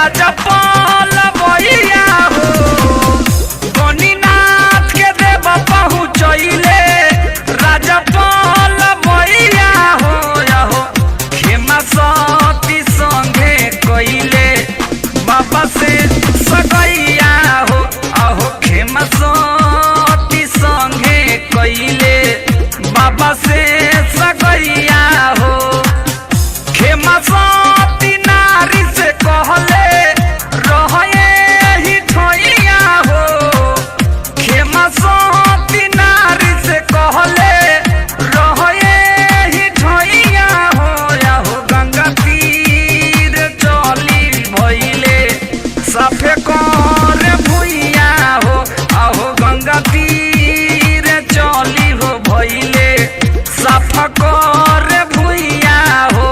राजा पाल भैया हो गणिनाथ के देव पहुँचैले राजा पाल भैया हो खेमा सती संगे कैले बाबा से सगैया हो आहो खेमा सती संगे कैले बाबा से सगैया हो खेमा सती नारी से कहले रहे ही ठैया हो खेमा सती नारी से कहले रहे ही ठैया हो आहो गंगा तीर चली भइले साफे कर भुइया हो आहो गंगा तीर चली हो भइले साफा कर भुइया हो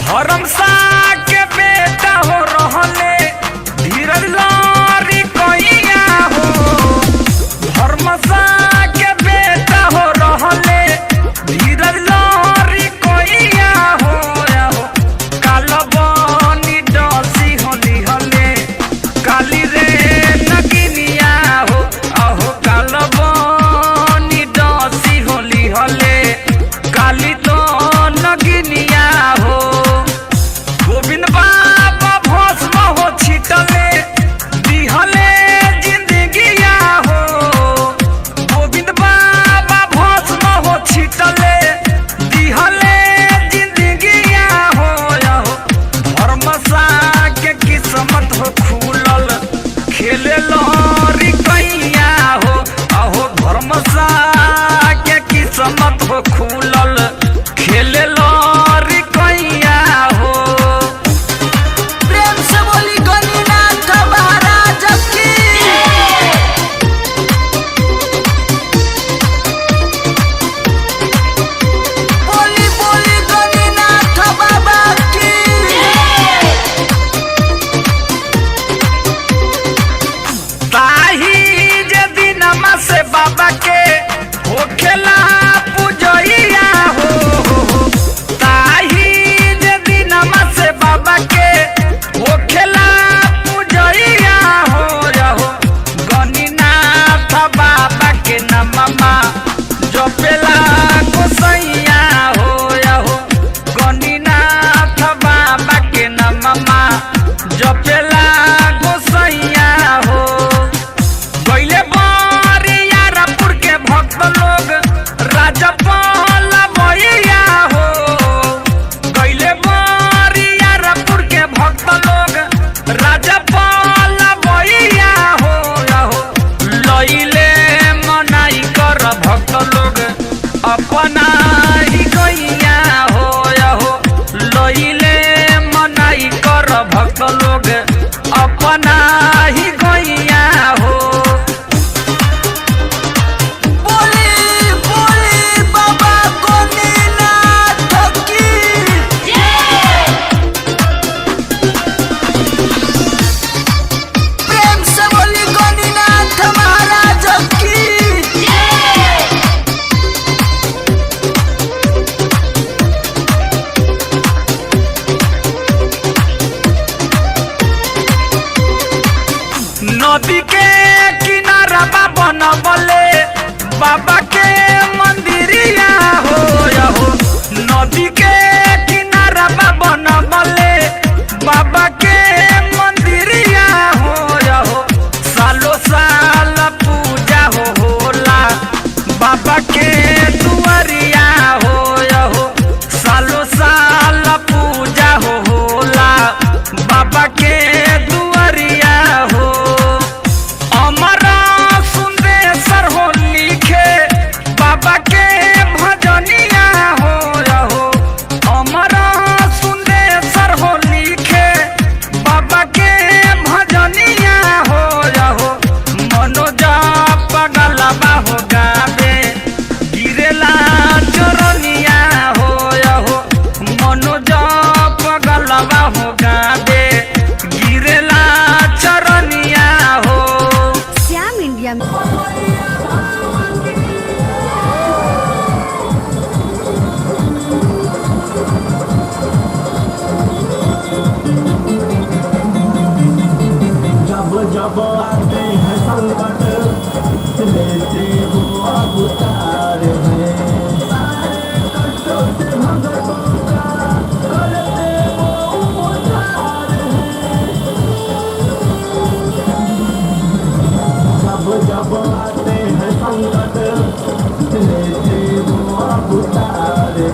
धर्मसा के बेटा हो रहले धीरज लारी कैया हो धर्मसा के बेटा हो रहले धीरज लारी कैया हो कालबनी डसी होली हले काली रे नगिनिया हो आहो कालबनी डसी होली हले काली तो नगिनिया हो गोविंद बाबा भस्म हो छिटले दिहले जिंदगिया हो गोविंद बाबा भस्म हो छिटले दिहले जिंदगिया हो धर्मसा के किस्मत हो खुलल खेले लहरी कैया हो आहो धर्मसा के किस्मत हो खुलल खेले लहरी कैया हो से बाबा के होखेला पूजैया हो ताही जे दिनमा से बाबा के होखेला पूजैया हो गणिनाथ बाबा के नममा जपेला गोसैया हो गणिनाथ बाबा के नममा जपेला गोसैया हो गइले भक्त लोग राजा पाल भैया हो गइले बरियारपुर के भक्त लोग राजा पाल भैया हो लइले मनाई कर भक्त लोग अपना ही गैया हो लइले मनाई कर भक्त लोग अपना ही गैया हो नदी के किनारा बनबले बाबा के मंदिरिया हो नदी के किनारा बनबले बाबा के मंदिरिया हो सालो साल पूजा होला बाबा के दुआरिया हो सालो साल पूजा होला बाबा के दुआरिया हो अमरा सुंदेसर हो लिखे संकट लेते वो अब उतारे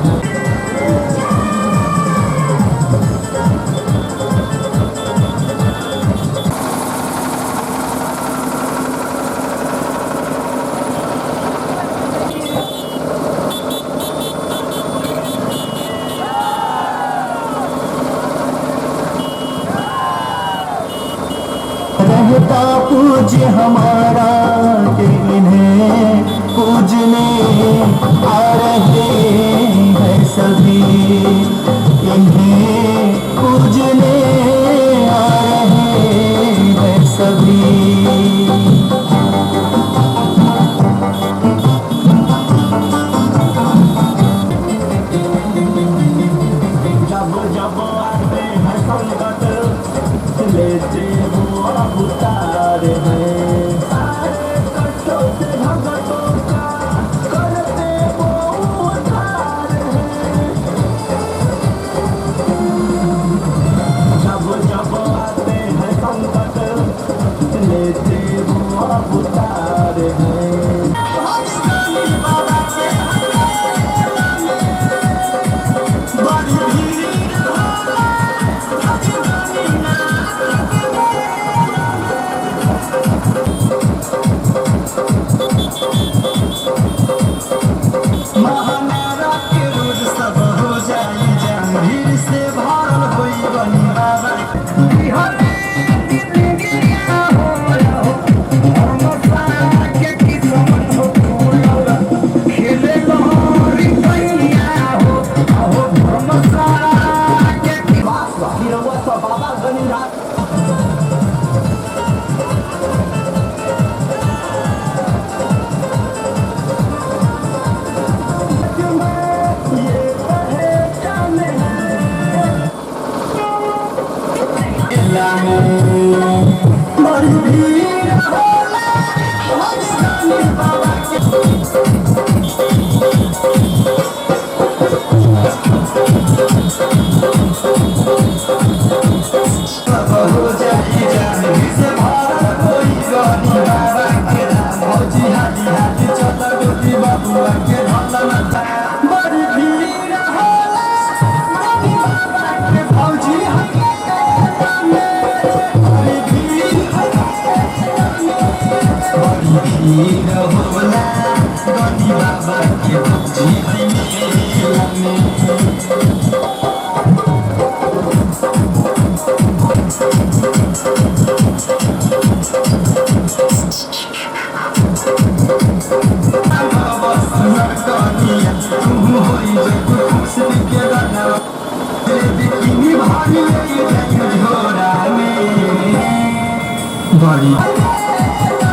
रहता पूज्य हमारा कि इन्हें पूजने आ रहे हैं सभी इन्हें पूजने आ रहे हैं सभी जब जब आते हैं संकट लेते वो अब उतारे हैं सारे कष्टों से भगतों का करते वो उतारे हैं जब जब आते हैं संकट लेते वो अब उतारे हैं बड़ी भीड़ महामेरा के रोज सब हो जाई जंगीर से भरल होई बनी बाबा बड़ी भीड़ होला भगवानी बाबा के सब हो जाई जंगीर से भरल होई बनी बाबा के भौजी हाली हाली चल गोदी बाबुआ के ढलन बड़ी भीड़ होला बनी बाबा के भौजी हाली बड़ी भीड़ होला गनी बाबा के भौजी मेला में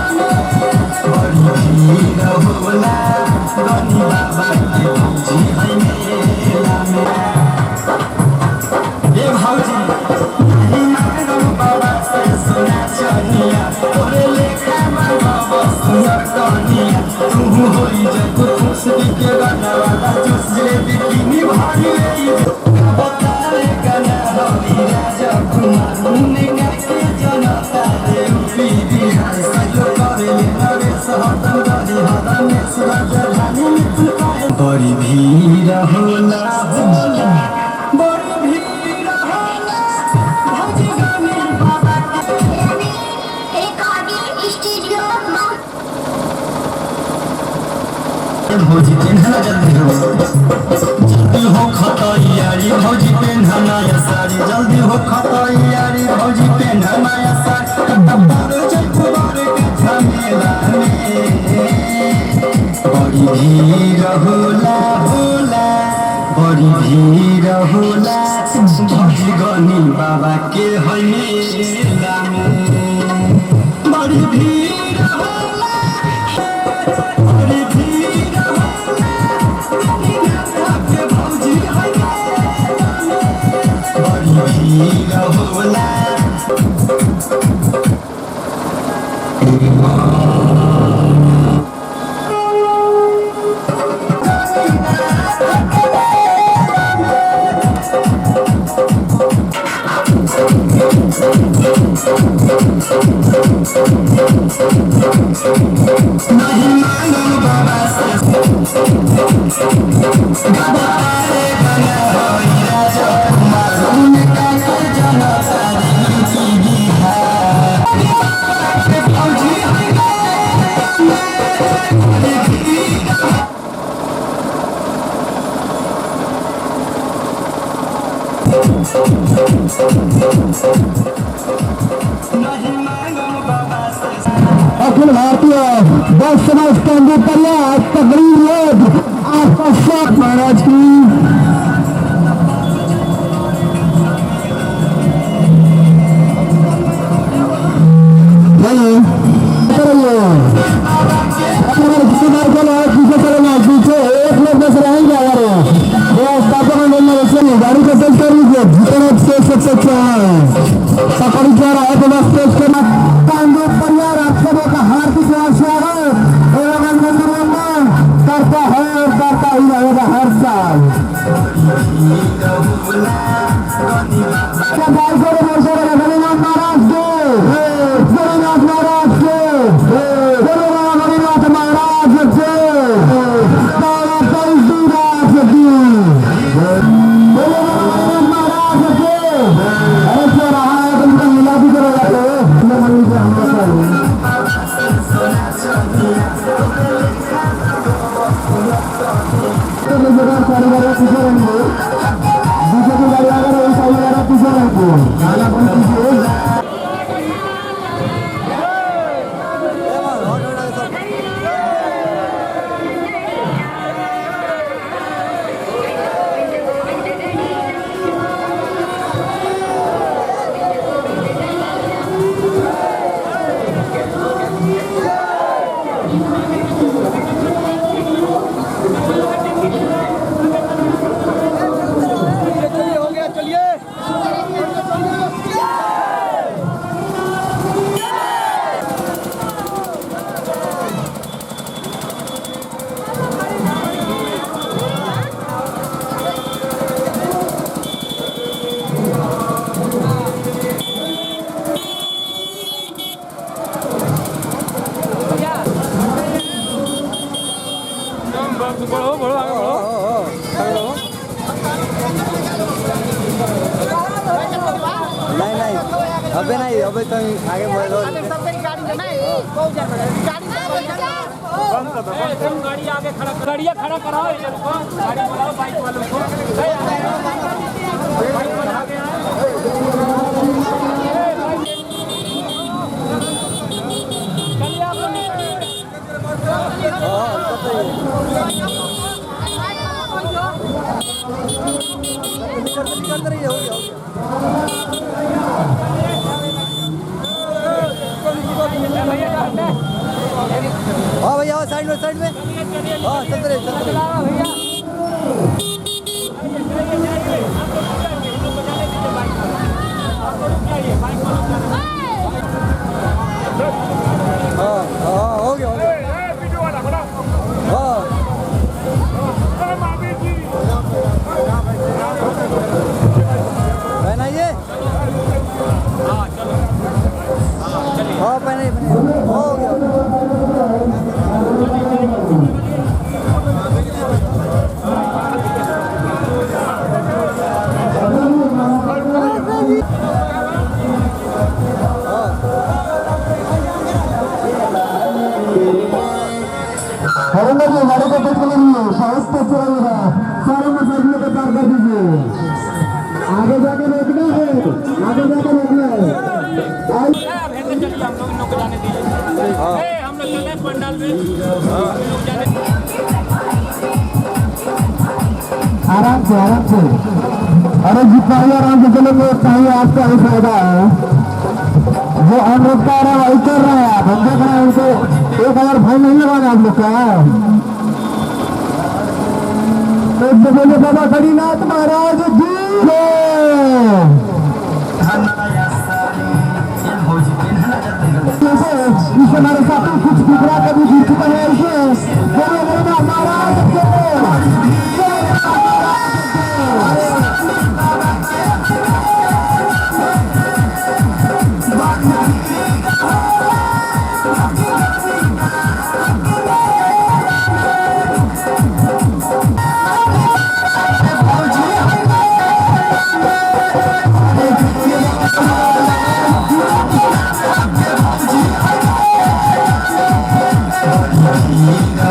बड़ी भीड़ होला गनी बाबा के भौजी मेला में ए भौजी बाबा से सुना चनिया तोरे लेखा बाबा सुनर कनिया तू होई जब खुश के गाना वाला जोश जलेबी किनी भारी बताए गाना होली राजा कुमार मुन्ने के जनता रे पीदी हाय सजो करे नरे सहतन गदी हदन सुरज धानी मिथुन पाए बड़ी भीड़ होला बड़ी भीड़ होला भौजी गानी बाबा के एक आगे स्टूडियो भौजी पेन्हना जल्दी हो खतैयारी भौजी पेन्हना या साड़ी जल्दी हो खतैयारी भौजी पेन्हना या साड़ी कबर जगबार के झमेला में बड़ी भीड़ होला बड़ी भीड़ होला भौजी गनी बाबा के है मेला में बड़ी भीड़ होला बड़ी भीड़ होला के भौजी है बड़ी भीड़ होला अखिल भारतीय बस समाज केंद्र प्रयास तकरीर रोड आपका स्वागत महाराज की पीछे एक लोग बस रहेंगे अगर गाड़ी को टेस्ट कर लीजिए जितने स्टेज सबसे अच्छा है सफारी जा रहा है तो बस टेस्ट करना परिवार आप सबों का हार्दिक स्वागत एवं अभिनंदन करता है और करता ही रहेगा हर साल गणिनाथ महाराज के गणिनाथ महाराज के अबे नहीं अबे तो आगे बढ़ो गाड़ी आगे खड़ा गाड़िया खड़ा कराओ गाड़ी बुलाओ बाइक वालों को निकल रही है हाँ भैया साइड में हाँ चलते रहे हाँ हाँ हो गया पहना ये हाँ पहने हो गया हरिंदर जी गाड़ी को टेस्ट कर लीजिए साउथ पे चलेगा सारे मसाइलों को पार कर दीजिए आगे जाके रोकना है आगे जाके रोकना है हम लोग चले पंडाल में आराम से अरे जितना ही आराम से चलेंगे उतना ही आपका ही फायदा है जो हम लोग का रहा वही कर रहे हैं हम देख रहे हैं उनको 1000 फाइन नहीं लगाना आप लोग का तो बोले बाबा गणिनाथ महाराज जी इसे हमारे साथ कुछ टुकड़ा कभी जीत चुका है इसे बोले गणिनाथ महाराज Amiga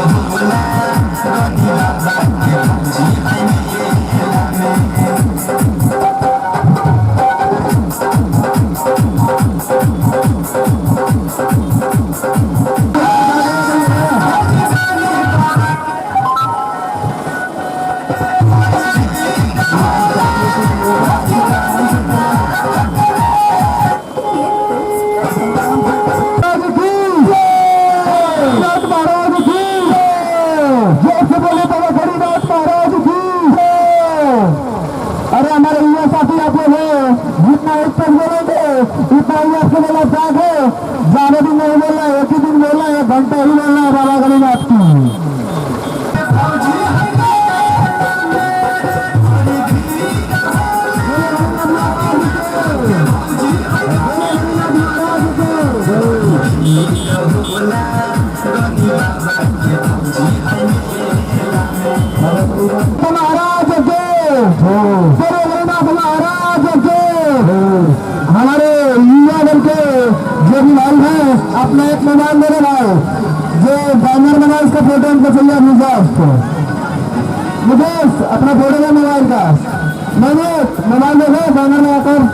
महाराज के बड़े भोलेनाथ महाराज के हमारे युवा दल के जो भी भाई हैं अपना एक मोबाइल मेरे भाई जो बैनर बना उसका फोटो हमको चाहिए मुझे अपना फोटो है मोबाइल का मैंने मोबाइल देखो बैनर में आकर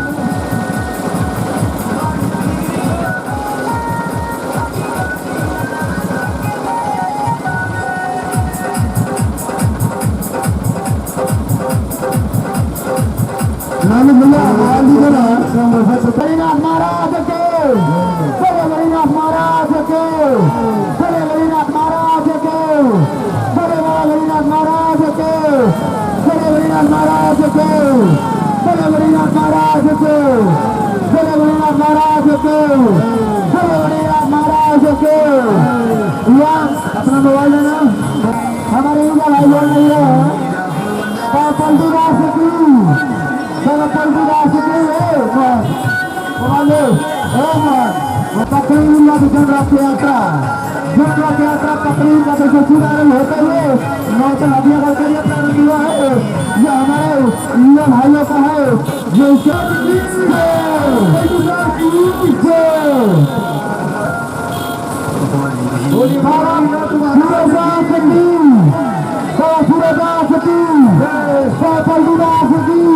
गरीनाथ महाराज के गरीनाथ महाराज के गरीनाथ महाराज के गरीनाथ महाराज के गरीनाथ महाराज के गरीनाथ महाराज के गरीनाथ महाराज के गरीनाथ महाराज के अपना मोबाइल है ना हमारे इंडिया भाई बोल रही है पलटू दास की पलटू दास की तकरीबन रथ यात्रा रथ यात्रा तकरीब का देखो शुभारंभ होते हुए नौतन अभियान करिए प्रारंभ हुआ है ये हमारे युवा भाइयों का है जो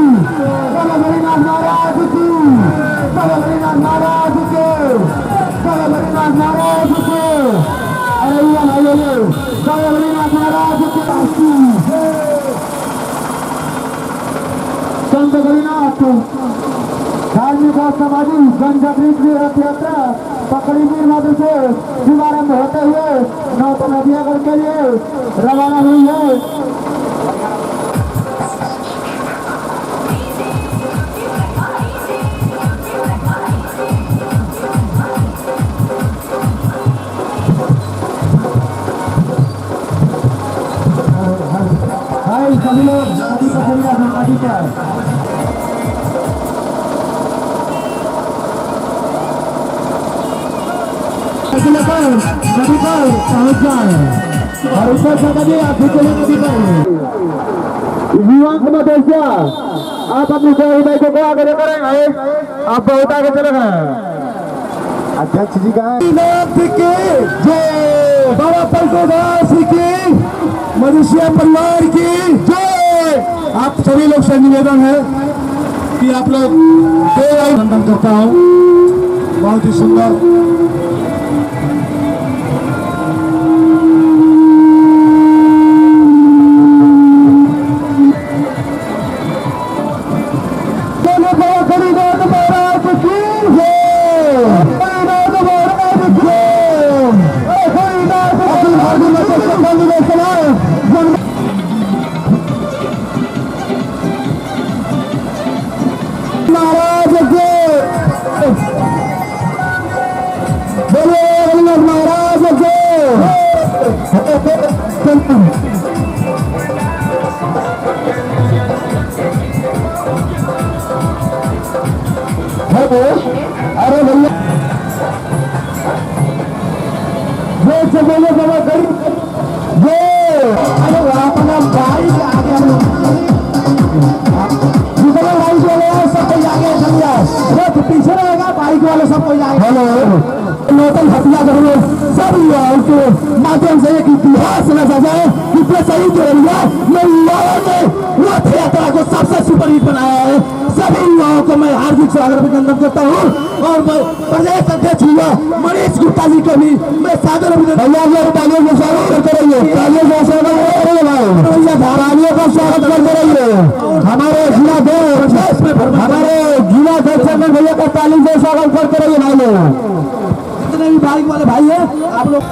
गरीनाथ महाराज की गरीनाथ महाराज के गरीनाथ महाराज के अरे गरीनाथ महाराज के संत गरीनाथ धार्मिक और सामाजिक जनजागृति रथ यात्रा तकरीबन मात्र से शुभारंभ होते हुए नौतन अभियान के लिए रवाना हुई है। सभी लोग नदी पर चलिए नदी पर नदी पर पहुंच जाए और ऊपर से नदी आप चले नदी पर युवा सदस्य आप अपनी बाइकों को आगे लेकर आए आप बहुत आगे चले गए अध्यक्ष जी का बाबा पलटू दास की मनुष्य परिवार की जय। आप सभी लोग से निवेदन है कि आप लोग अभिनंदन करता हूँ बहुत ही सुंदर महाराज के बोलो महाराज के अरे भैया जो से बोलो बाबा करी जो अरे अपना भाई के आगे जितने बाइक वाले हैं सब कोई आगे चल जाए वो पीछे रहेगा बाइक वाले सब कोई आगे हेलो नौतन हत्या करो सब युवाओं के माध्यम से एक इतिहास समझा जाए कि सही जोड़िया मैं युवाओं ने रथ यात्रा को सबसे सुपरहिट बनाया है। सभी युवाओं को मैं हार्दिक स्वागत अभिनंदन करता हूँ और प्रदेश अध्यक्ष हुआ मनीष गुप्ता जी को भी मैं सादर अभिनंदन तालियों का स्वागत करते रहिए तालियों का स्वागत करते रहिए हमारे जिला हमारे जिला अध्यक्ष में भैया का तालियों से स्वागत करते रहिए भाई लोग जितने भी बाइक वाले भाई है आप लोग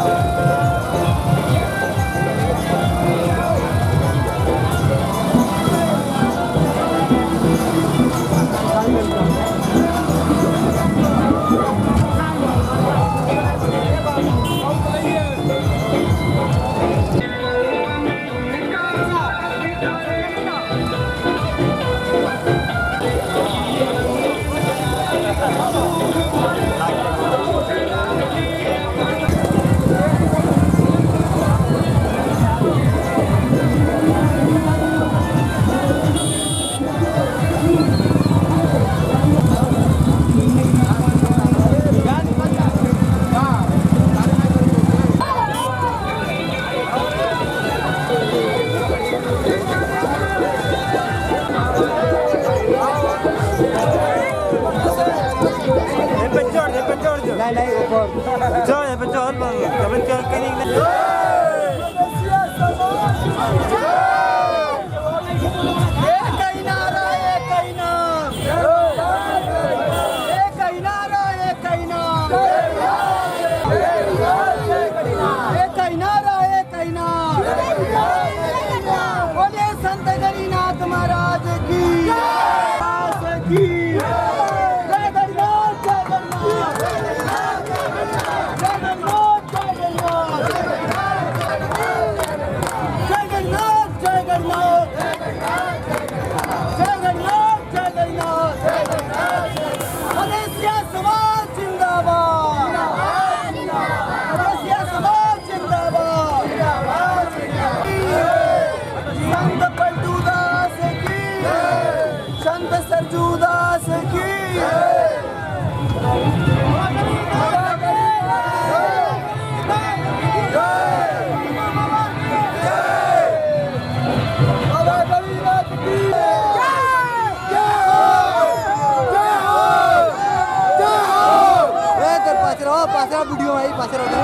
पास रोड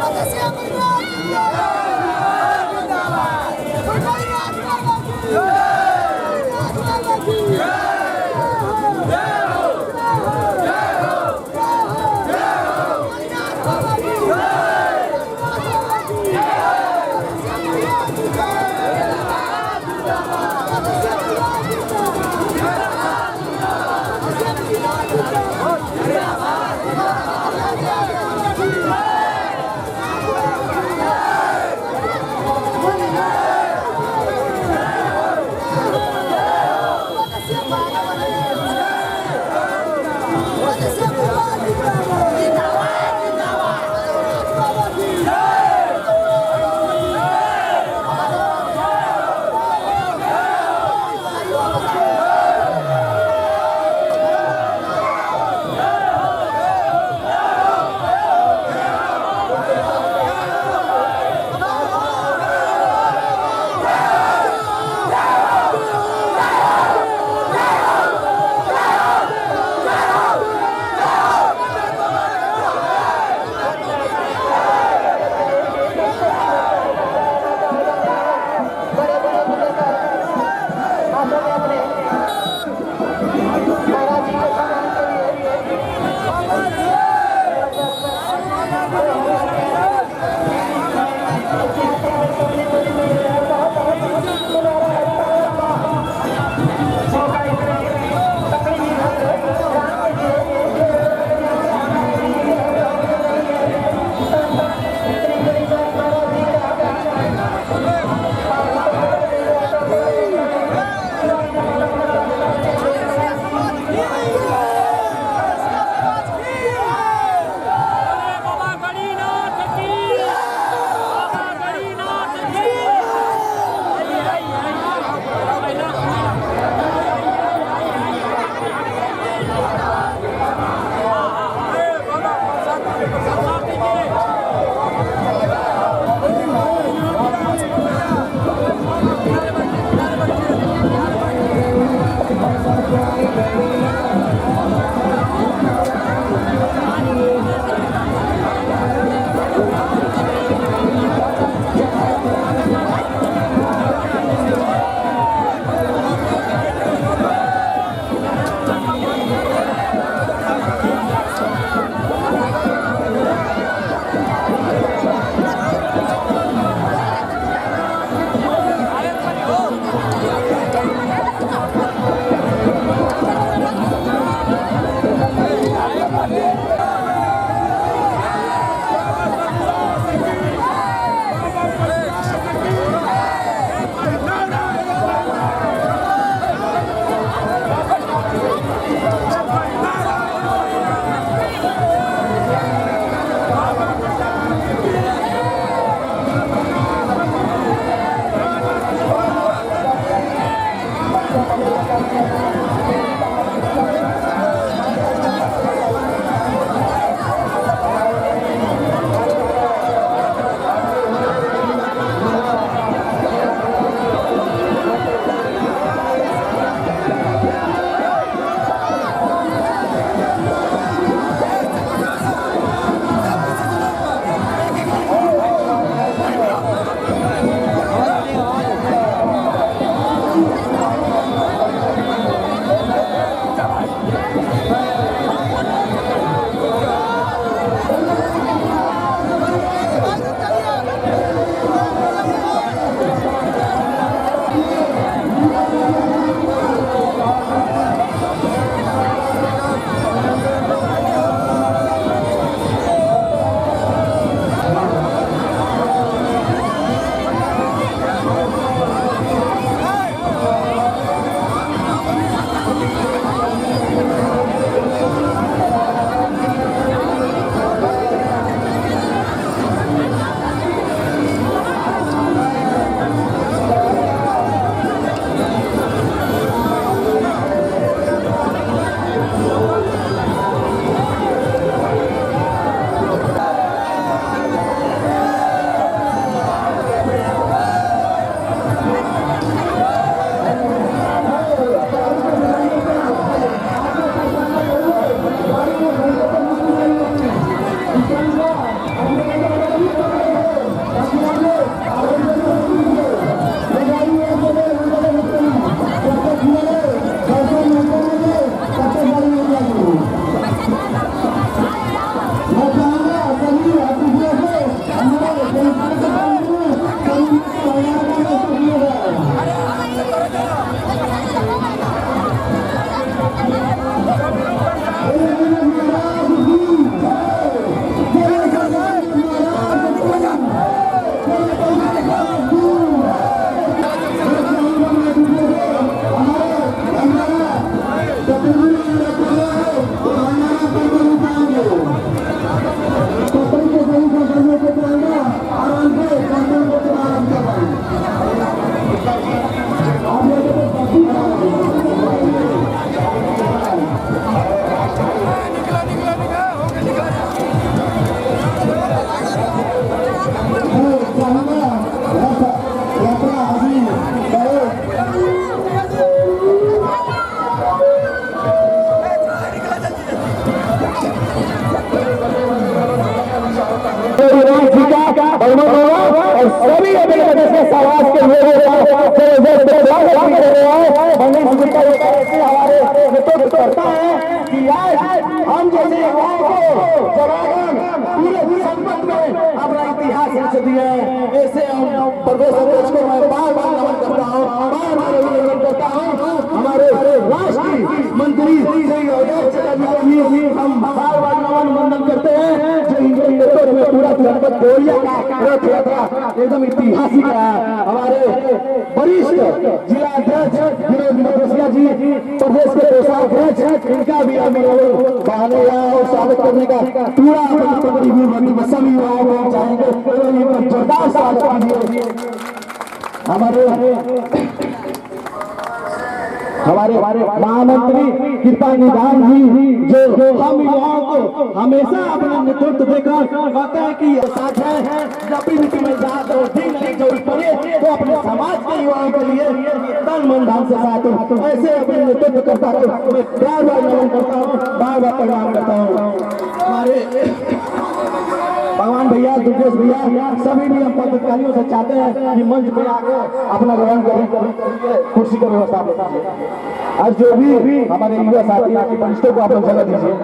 Até sempre, हमारे नेतृत्व करता है कि आज हम जैसे युवाओं को जवान पूरे संपत्ति में अपना इतिहास रच दिया है। ऐसे हम प्रदेश अध्यक्ष को मैं बार बार नमन करता हूँ, बार बार अभिनंदन करता हूँ। हमारे राष्ट्र की मंत्री श्री अवधेश चटर्जी जी हम बार बार नमन वंदन करते हैं जो इनके नेतृत्व में पूरा जनपद देवरिया का रथ यात्रा एकदम ऐतिहासिक है। हमारे वरिष्ठ जिला अध्यक्ष विनोद मदेसिया जी, प्रदेश के कोषाध्यक्ष, इनका भी अभिनंदन बहाने और स्वागत करने का पूरा सभी युवाओं को चाहेंगे जोरदार स्वागत कीजिए। हमारे महामंत्री कृपा निधान जी जो हम युवाओं को हमेशा अपना नेतृत्व देकर कहते हैं कि ये साथ है, जब भी में जात और दिन नहीं जरूरत पड़े तो अपने समाज के युवाओं के लिए तन मन धन से साथ ऐसे अपने नेतृत्व करता है। मैं बार बार नमन करता हूँ, बार बार प्रणाम करता हूँ। हमारे भगवान भैया, दुर्गेश भैया, सभी भी हम पदाधिकारियों से चाहते हैं कि मंच पे आकर अपना ग्रहण करें, कुर्सी का व्यवस्था बताइए। आज जो भी हमारे युवा साथी हैं, वरिष्ठों को आप लोग जगह दीजिए।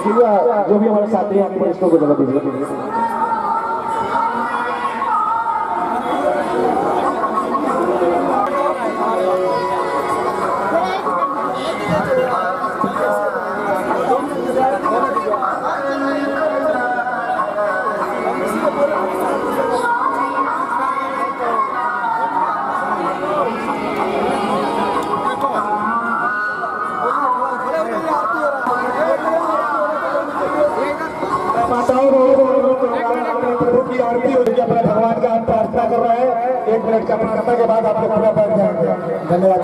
युवा जो भी हमारे साथी हैं, वरिष्ठों को जगह दीजिए। भगवान का हम प्रार्थना कर रहे हैं। 1 मिनट का प्रार्थना के बाद आप लोग पूरा बैठ जाएंगे। धन्यवाद।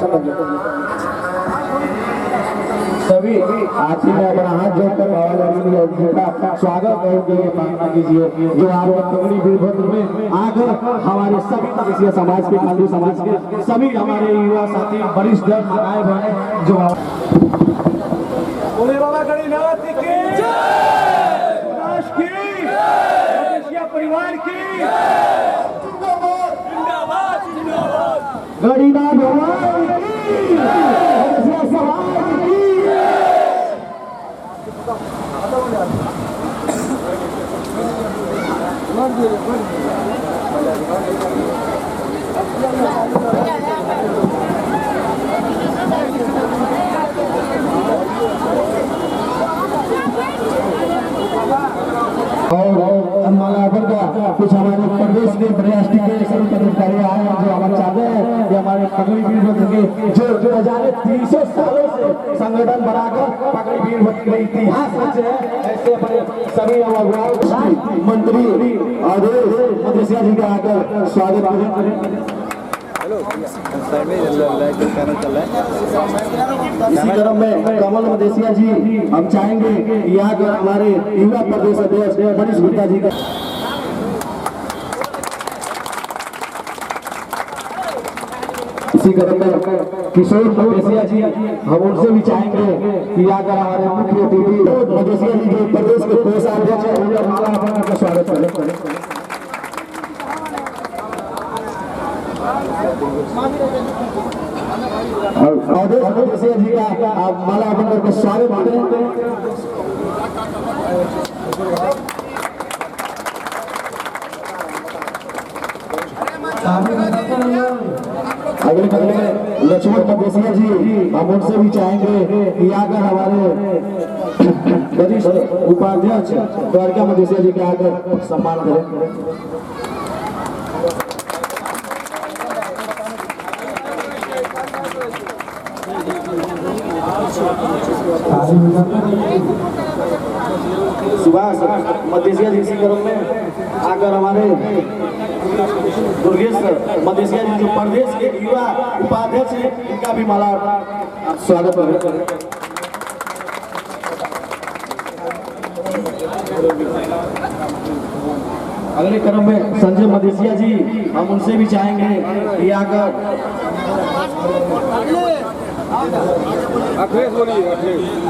सभी आरती में अपना हाथ जोड़कर बाबा स्वागत और प्रार्थना कीजिए जो आप पगड़ी वीरभद्र में आकर हमारे सभी मदेसिया समाज के, हिंदू समाज के सभी हमारे युवा साथी वरिष्ठ आए हैं जो बोले बाबा गणिनाथ की परिवार की जिंदाबाद, जिंदाबाद। गणिनाथ भगवान की, समाज की। और मालावर का कुछ हमारे प्रदेश के प्रयास्टिक के सभी पदाधिकारी आए हैं जो हमारे चाहते हैं कि हमारे पगड़ी वीरभद्र के जो 2300 सालों से संगठन बनाकर पगड़ी वीरभद्र का इतिहास रचे हैं, ऐसे अपने सभी अगुवाओं मंत्री आदेश मदेसिया जी का आकर स्वागत करें। इसी क्रम में कमल मदेसिया जी हम चाहेंगे कि यहाँ के हमारे युवा प्रदेश अध्यक्ष मनीष गुप्ता जी का इसी क्रम में किशोर मदेसिया जी हम उनसे भी चाहेंगे कि यहाँ का हमारे मुख्य अतिथि मदेसिया जी जो प्रदेश के कोषाध्यक्ष हैं उनका माला का स्वागत करें। आदेश मदेसिया जी का आप माला अर्पण करके स्वागत करें। अगले कदम में लक्ष्मण मदेसिया जी हम उनसे भी चाहेंगे कि आकर हमारे वरिष्ठ उपाध्यक्ष द्वारका मदेसिया जी के आकर सम्मान करें। सुभाष मदेसिया जी इसी क्रम में आकर हमारे दुर्गेश मदेसिया जी जो प्रदेश के युवा उपाध्यक्ष हैं इनका भी माला स्वागत करें। अगले क्रम में संजय मदेसिया जी हम उनसे भी चाहेंगे कि आकर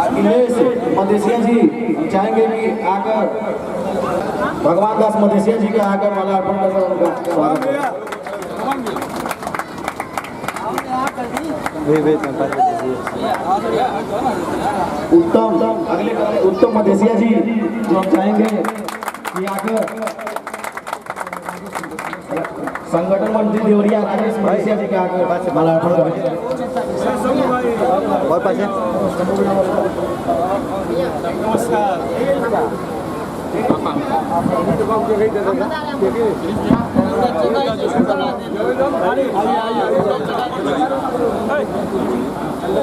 अखिलेश मदेसिया जी चाहेंगे कि आकर भगवान दास मदेसिया जी के आकर माला अर्पण करना उनका स्वागत है। उत्तम अगले उत्तम मधेसिया जी जो हम चाहेंगे कि आकर संगठन मंत्री देवरिया राजेश मधेसिया जी के आकर माल्यार्पण करें। और पाछे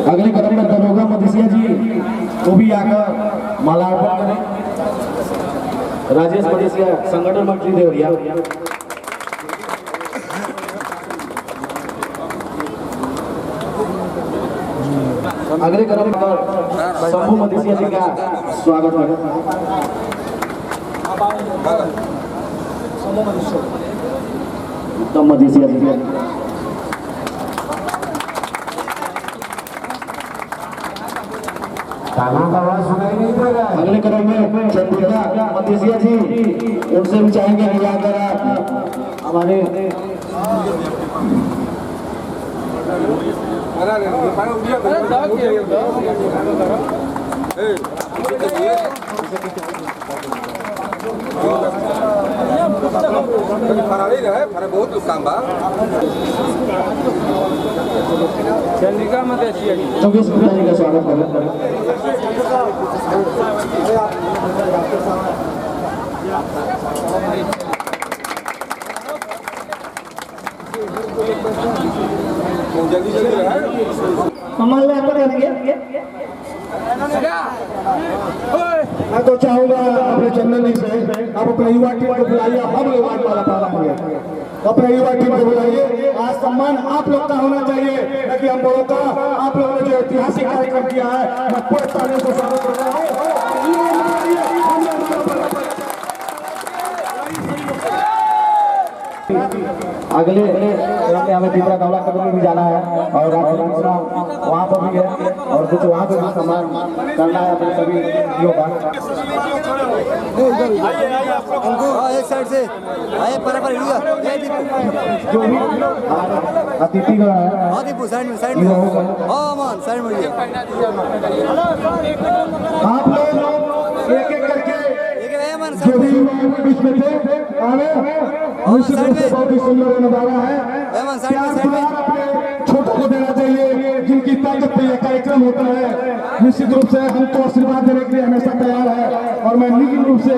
अगले कदम पर दरोगा मधेसिया जी वो भी आकर माल्यार्पण करें। राजेश मधेसिया संगठन मंत्री देवरिया। अगले कदम पर शंभू मधेसिया जी का स्वागत है। उत्तम मधेसिया जी अगले कदम में चंद्रिका मधेसिया जी उनसे भी चाहेंगे कि आकर आप हमारे बहुत काम बा चंद्रिका मधेसिया जी योगेश गुप्ता जी का स्वागत करें। जल्दी जल्दी रहा मैं तो चाहूंगा अपने चंदन जी से आप अपने युवा टीम को बुलाइए। हम युवा वाला पाला होंगे अपने युवा टीम को बुलाइए। आज सम्मान आप लोग का होना चाहिए न कि हम लोगों का। आप लोगों ने जो ऐतिहासिक कार्यक्रम किया है मैं पूरे तालियों से स्वागत करता हूँ। अगले हमें पिपरा कमला कदम में भी जाना है और वहाँ पर भी है और कुछ वहाँ पर भी सम्मान करना है अपने सभी लोगों का। एक साइड से आए पर ये दीपू जो भी हमारे अतिथिगण है हाँ दीपू साइड में हाँ मान साइड में आप लोग एक एक करके जो भी बीच में थे निश्चित रूप से बहुत ही सुंदर नजारा है। प्यार दुलार अपने छोटों को देना चाहिए जिनकी ताकत पे यह कार्यक्रम होता है। निश्चित रूप से हमको आशीर्वाद देने के लिए हमेशा तैयार है और मैं निश्चित रूप से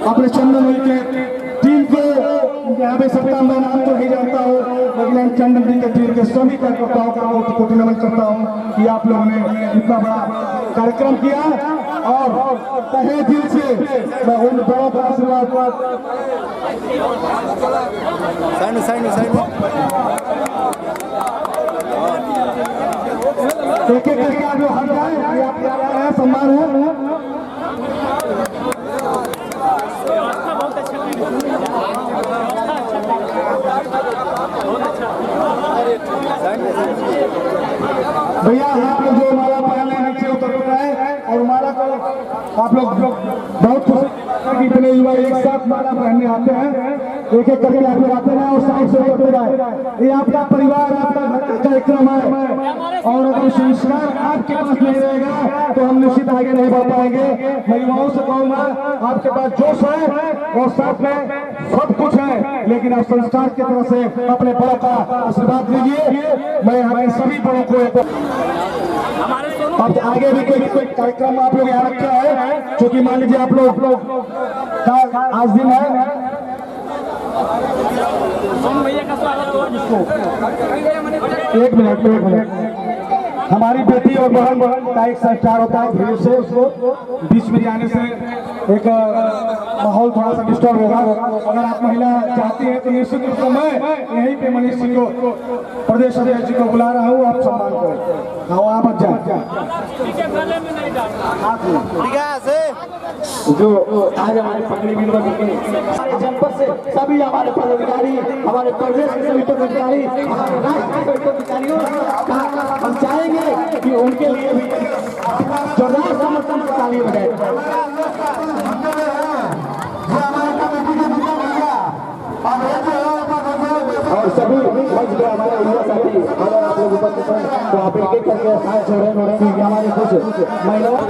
अपने चंदन जी के टीम को यहाँ पे सबका मैं नाम तो नहीं जानता हूँ लेकिन हम चंदन जी के टीम के सभी कार्यकर्ताओं का बहुत कोटि नमन करता हूँ कि आप लोगों ने इतना बड़ा कार्यक्रम किया और तहे दिल से मैं उन बड़ों का आशीर्वाद साइड में एक एक करके आप लोग हट जाए। ये आपका सम्मान है। भैया आप लोग जो माला पहनने नीचे उतर रहे हैं और माला को आप लोग बहुत खुशी कि इतने युवा एक साथ माला पहनने आते हैं। एक एक करके आप लोग आते हैं और साइड से उतरते रहे। ये आपका परिवार आपका घर का कार्यक्रम है और अगर संस्कार आपके पास नहीं रहेगा तो हम निश्चित आगे नहीं बढ़ पाएंगे। मैं युवाओं से कहूँगा आपके पास जोश है और साथ में सब कुछ है लेकिन आप संस्कार की तरफ से अपने बड़ों का आशीर्वाद लीजिए। मैं हमारे सभी बड़ों को अब आगे भी कोई कार्यक्रम आप लोग यहाँ रखा है क्योंकि मान लीजिए आप लोग का आज दिन है भैया का स्वागत हो जिसको एक मिनट हमारी बेटी और बहन का एक संस्कार होता है। धीरे से उसको बीच में जाने से एक माहौल थोड़ा सा डिस्टर्ब होगा। अगर आप महिला चाहती हैं तो निश्चित रूप से मैं यहीं पे मनीष जी को प्रदेश अध्यक्ष जी को बुला रहा हूँ। आप सम्मान करें। हाँ आप मत जाए जो आज हमारे पगड़ी मिलवा जनपद से सभी हमारे पदाधिकारी हमारे प्रदेश के सभी पदाधिकारी हमारे राष्ट्र के पदाधिकारियों हम चाहेंगे कि उनके लिए भी जोरदार समर्थन की ताली बजाए। और सभी मंच पे हमारे युवा साथी अगर आप लोग उपस्थित हैं तो आप एक एक करके हाथ जोड़े क्योंकि हमारे कुछ महिलाओं हो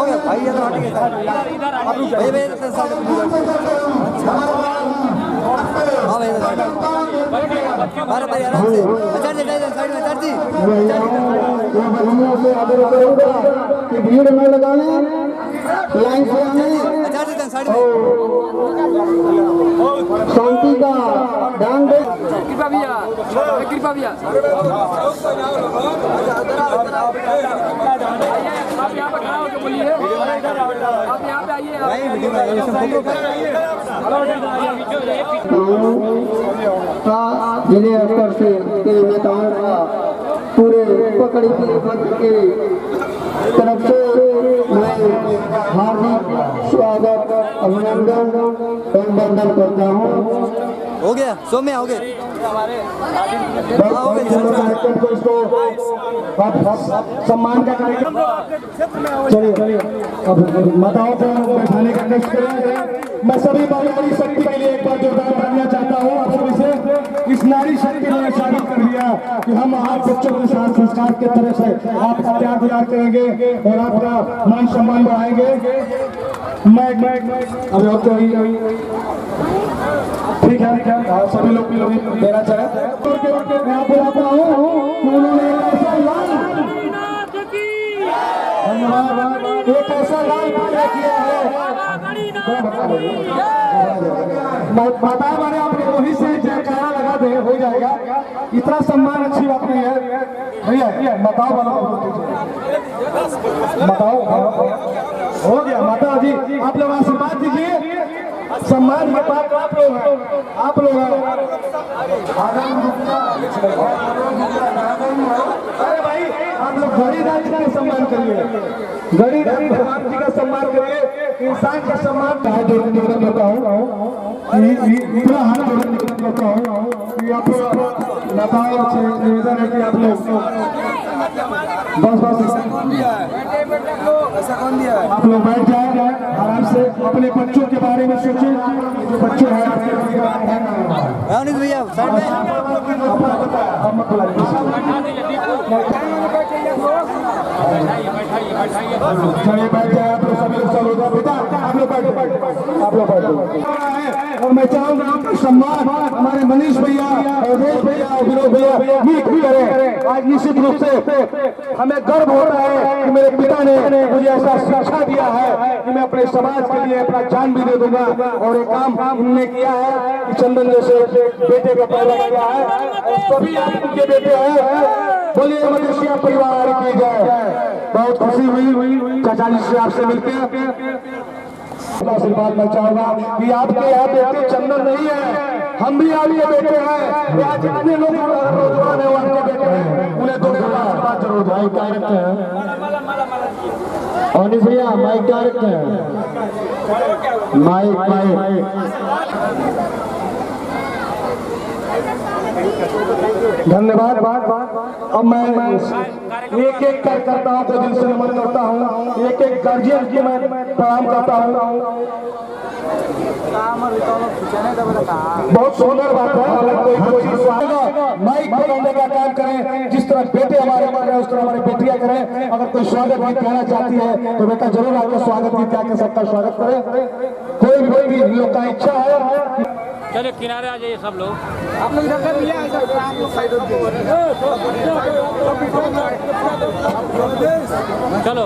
गया भाई, ये तो हट गया आप लोग भाई भाई साइड हाँ भाई अरे भाई आराम से चढ़ जाए साइड में चढ़ दी महिलाओं से आगे करूंगा कि भीड़ में लगाने लाइन से आने चढ़ देते साइड में शांति का ध्यान दे। कृपा भैया आप यहाँ पर खड़ा होकर बोलिए, आप यहाँ पे आइए। जिले स्तर से नेताओं का पूरे पकड़ी के वर्ग के तरफ से मैं हार्दिक स्वागत अभिनंदन एवं वंदन करता हूँ। हो गया सौम्य हो गए सम्मान का कार्यक्रम चलिए अब माताओं को बैठाने का कष्ट करें। मैं सभी नारी शक्ति के लिए एक बार जोरदार करना चाहता हूँ। आप सभी से इस नारी शक्ति ने शामिल कर लिया कि हम आप बच्चों के साथ संस्कार के तरह से आपका प्यार दुलार करेंगे और आपका मान सम्मान बढ़ाएंगे। मैं अभी और ठीक है सभी लोग भी देना चाहे मैं बुलाता हूँ। उन्होंने एक ऐसा लाल किया है बताया मैंने आपने वही से जयकारा लगा दे हो जाएगा। इतना सम्मान अच्छी बात नहीं है भैया। बताओ हो गया माता जी आप लोग आशीर्वाद दीजिए। सम्मान के बाद आप लोग अरे भाई आप लोग गणितदास जी का सम्मान करिए। गणितदास भगवान जी का सम्मान करिए। इंसान का सम्मान हाथ जोड़ने निवेदन करता हूँ इतना हाथ जोड़ने निवेदन करता हूँ कि आप नेताओं से निवेदन है कि आप लोग बस आप लोग बैठ जाए आराम से अपने बच्चों के बारे में सोचें। जो बच्चे हैं अनिल भैया साइड में चलिए बैठ जाए आप लोग सभी लोग बेटा आप लोग बैठो। और मैं चाहूंगा आपका सम्मान हमारे मनीष भैया और रोज भैया और विनोद भैया मीट भी करें। आज निश्चित रूप से हमें गर्व होता है कि मेरे पिता ने मुझे ऐसा शिक्षा दिया है कि मैं अपने समाज के लिए अपना जान भी दे दूंगा। और एक काम हमने किया है कि चंदन जैसे बेटे का पैदा किया है और सभी उनके बेटे हैं। बोलिए मदेशिया परिवार की जय। बहुत खुशी हुई चाचा जी से आपसे मिलकर। आशीर्वाद मैं चाहूंगा कि आपके यहाँ बेटे चंदन नहीं है, हम भी आपके बेटे हैं। यहाँ जितने लोग नौजवान है वो आपके बेटे हैं, उन्हें 2 आशीर्वाद जरूर भाई क्या रखते हैं। और भैया माइक क्या रखते हैं। माइक धन्यवाद। अब मैं एक एक कार्यकर्ताओं को दिल से नमन करता हूँ। एक एक गार्जियन की मैं प्रणाम करता हूँ। बहुत सुंदर बात है। माइक पकड़ने का काम करें। जिस तरह बेटे हमारे बन रहे हैं उस तरह हमारी बेटियां करें। अगर कोई स्वागत गीत कहना चाहती है तो बेटा जरूर आपका स्वागत गीत क्या कह सकता स्वागत करें। कोई भी लोग का इच्छा है। चलिए किनारे आ जाइए सब लोग। आप लोग इधर कर लिया है सर, आप लोग साइड हो चलो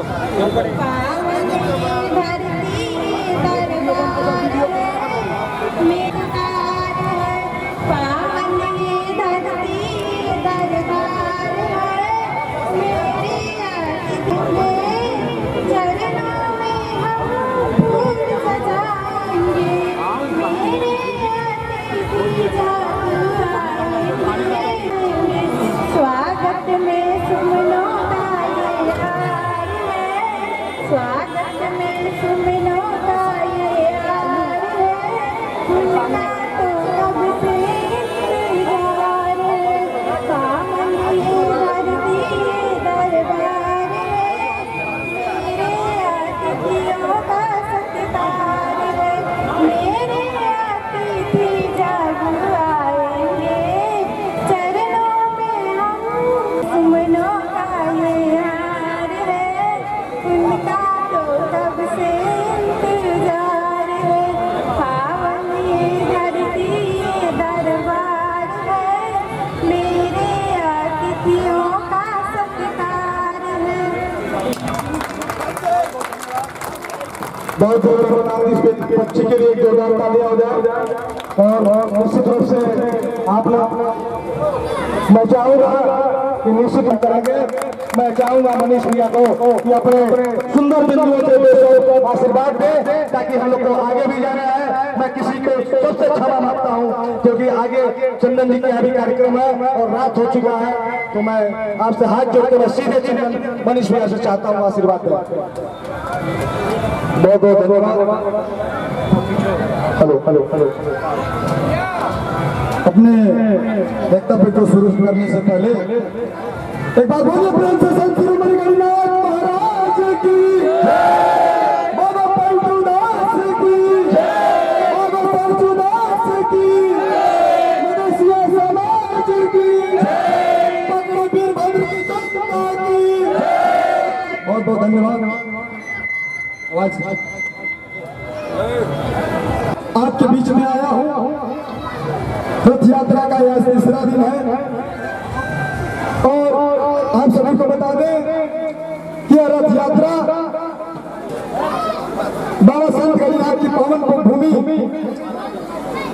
स्वागत में सुमनों का ये हार है, स्वागत में सुमनों का ये हार है, उनका तो कब से इंतजार है। कामन बहुत बहुत इस बच्चे के लिए जोरदार तालियां हो जाए। और निश्चित रूप से आप लोग, मैं चाहूंगा कि निश्चित करेंगे, मैं चाहूंगा मनीष भैया को कि अपने सुंदर बिंदुओं से दो आशीर्वाद दे ताकि हम लोग को आगे भी जाना है। मैं किसी को सबसे क्षमा मांगता हूँ क्योंकि आगे चंदन जी के अभी कार्यक्रम है और रात हो चुका है, तो मैं आपसे हाथ जोड़ के मैं सीधे चंदन मनीष भैया से चाहता हूँ आशीर्वाद दे। बहुत बहुत धन्यवाद। Hello hello hello. अपने वक्तव्य को शुरू करने से पहले एक बात बोलिए, प्रेम से संत शिरोमणि गणनाथ महाराज की जय, बाबा पलटू दास की जय, बाबा परचू दास की जय, मनुष्य समाज की जय, पकड़ो वीरभद्र की जनता की जय। बहुत बहुत धन्यवाद। आपके बीच में आया हूँ, रथ यात्रा का यह तीसरा दिन है और आप सभी को बता दें कि यह रथ यात्रा बाबा संत गणनाथ की पावन भूमि,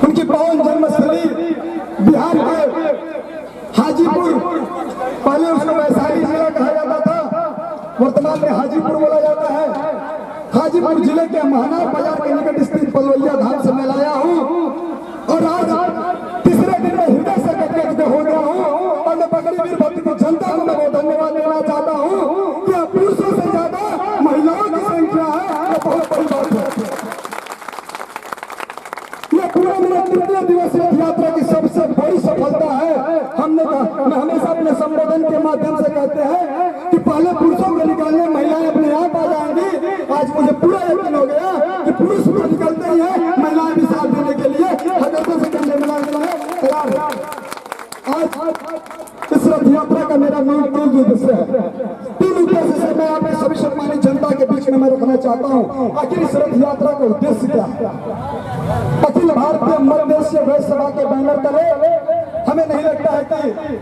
उनकी पावन जन्मस्थली बिहार के हाजीपुर, पहले उसको वैशाली जिला कहा जाता था, वर्तमान में हाजीपुर बोला जाता है। हाजीपुर जिले के महानार बाजार के निकट स्थित पलवैया धाम से मैं लाया हूँ और आज तीसरे दिन में हृदय से गदगद हो गया हूँ और मैं पगड़ी वीरभद्र की जनता को मैं बहुत धन्यवाद देना चाहता हूँ कि पुरुषों से ज्यादा महिलाओं की संख्या है, ये बहुत बड़ी बात है। ये पूरा मेरा तृतीय दिवसीय यात्रा की सबसे बड़ी सफलता है। हमने मैं हमेशा अपने संबोधन के माध्यम से कहते हैं कि पहले पुरुषों को निकालने महिलाएं अपने आप आ जाएंगी। आज मुझे पूरा यकीन हो गया कि पुरुष तो निकलते ही है, महिलाएं भी साथ देने के लिए हजारों से कंधे मिला तैयार है। आज इस रथ यात्रा का मेरा मूल तीन उद्देश्य है। तीन उद्देश्य से मैं आपकी सभी सम्मानित जनता के बीच में मैं रखना चाहता हूँ। आखिर इस रथ यात्रा का उद्देश्य क्या है? अखिल भारतीय मध्यदेशीय वैश्य सभा के बैनर तले हमें नहीं लगता है कि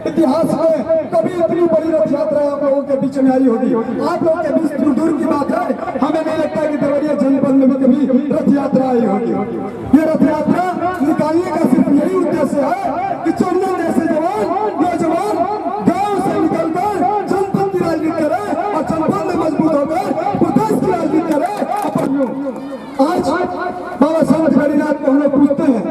इतिहास में कभी इतनी बड़ी रथ यात्रा आप लोगों के बीच में आई होगी। आप लोगों के बीच दूर दूर की बात है, हमें नहीं लगता कि देवरिया जनपद में भी कभी रथ यात्रा आई होगी। ये रथ यात्रा निकालने का सिर्फ यही उद्देश्य है कि चंदन जैसे जवान नौजवान गाँव से निकलकर जनपद की राजनीति करे और जनपद में मजबूत होकर प्रदेश की राजनीति करे। आज बाबा संत गणनाथ को हम लोग पूछते हैं,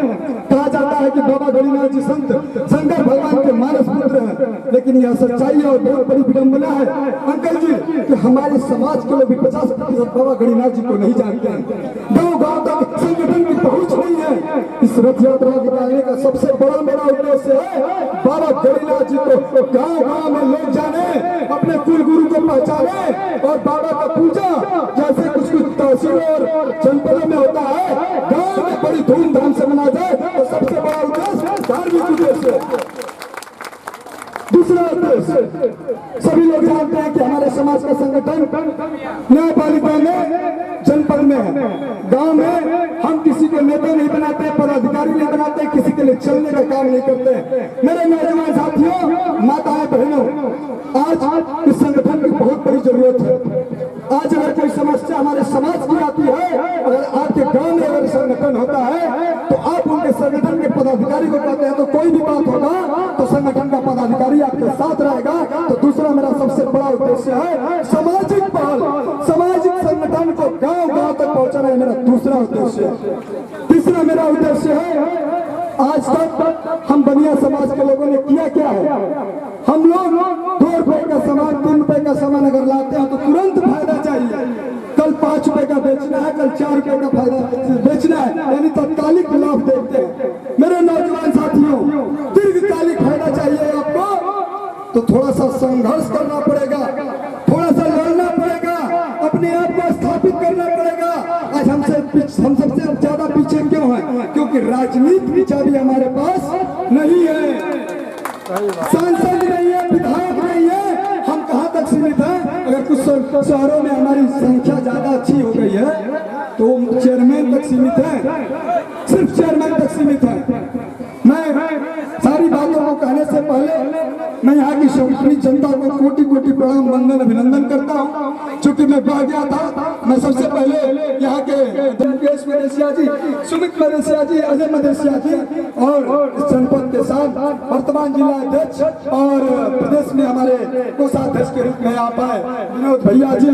कहा जाता है कि बाबा गणनाथ जी संत शंकर भगवान के मानस पुत्र हैं, लेकिन यह सच्चाई और बहुत बड़ी विडंबना है अंकल जी कि हमारे समाज के लोग भी 50% बाबा गणनाथ जी को नहीं जानते हैं। गाँव गाँव तक संगठन की पहुंच नहीं है। इस रथ यात्रा निकालने का सबसे बड़ा मेरा उद्देश्य है बाबा गणनाथ जी को गाँव गाँव में लोग जाने, अपने कुल गुरु को पहचाने और बाबा का पूजा जैसे कुछ कुछ तहसीलों और जनपदों में होता है, गाँव में बड़ी धूमधाम से मना जाए। तो सबसे बड़ा उद्देश्य धार्मिक उद्देश्य। दूसरा उद्देश्य, सभी लोग जानते हैं कि हमारे समाज का संगठन न्यायपालिका में जनपद में है। गांव में हम किसी को नेता नहीं बनाते, पदाधिकारी नहीं बनाते, किसी के लिए चलने का काम नहीं करते। मेरे नौजवान साथियों, माताएं बहनों, आज इस संगठन की बहुत बड़ी जरूरत है। आज अगर कोई समस्या हमारे समाज की आती है, अगर आपके गांव में अगर संगठन होता है तो आप उनके संगठन के पदाधिकारी को कहते हैं तो कोई भी बात होगा तो संगठन का पदाधिकारी आपके साथ रहेगा। तो दूसरा मेरा सबसे बड़ा उद्देश्य है सामाजिक पहल, सामाजिक संगठन को गांव गांव तक पहुंचाना है मेरा दूसरा उद्देश्य। तीसरा मेरा उद्देश्य है, आज तक हम बनिया समाज के लोगों ने किया क्या है? हम लोग 2 रुपए का सामान 3 रुपए का सामान अगर लाते हैं तो तुरंत फायदा चाहिए। कल 5 रुपए का बेचना है, कल 4 रुपए का फायदा बेचना है, यानी तत्कालिक लाभ देखते हैं। मेरे नौजवान साथियों, दीर्घकालिक फायदा चाहिए आपको तो थोड़ा सा संघर्ष करना पड़ेगा, थोड़ा सा लड़ना पड़ेगा, अपने आप को स्थापित करना पड़ेगा। आज हम सबसे ज्यादा पीछे क्यों हैं? क्योंकि राजनीति की चाबी हमारे पास नहीं है, सांसद नहीं है, विधायक नहीं है। हम कहाँ तक सीमित हैं? अगर कुछ शहरों में हमारी संख्या ज्यादा अच्छी हो गई है तो चेयरमैन तक सीमित है, सिर्फ चेयरमैन तक सीमित है। मैं सारी बातों को कहने से पहले मैं यहाँ की संपूर्ण जनता को कोटि कोटि प्रणाम वंदन अभिनंदन करता हूँ। चूंकि मैं बह गया था, मैं सबसे पहले यहाँ के मुकेश मदेशिया जी, सुमित मदेशिया जी, अजय मदेशिया जी और इस जनपद के साथ वर्तमान जिला अध्यक्ष और प्रदेश में हमारे कोषाध्यक्ष के रूप में आप आए विनोद भैया जी,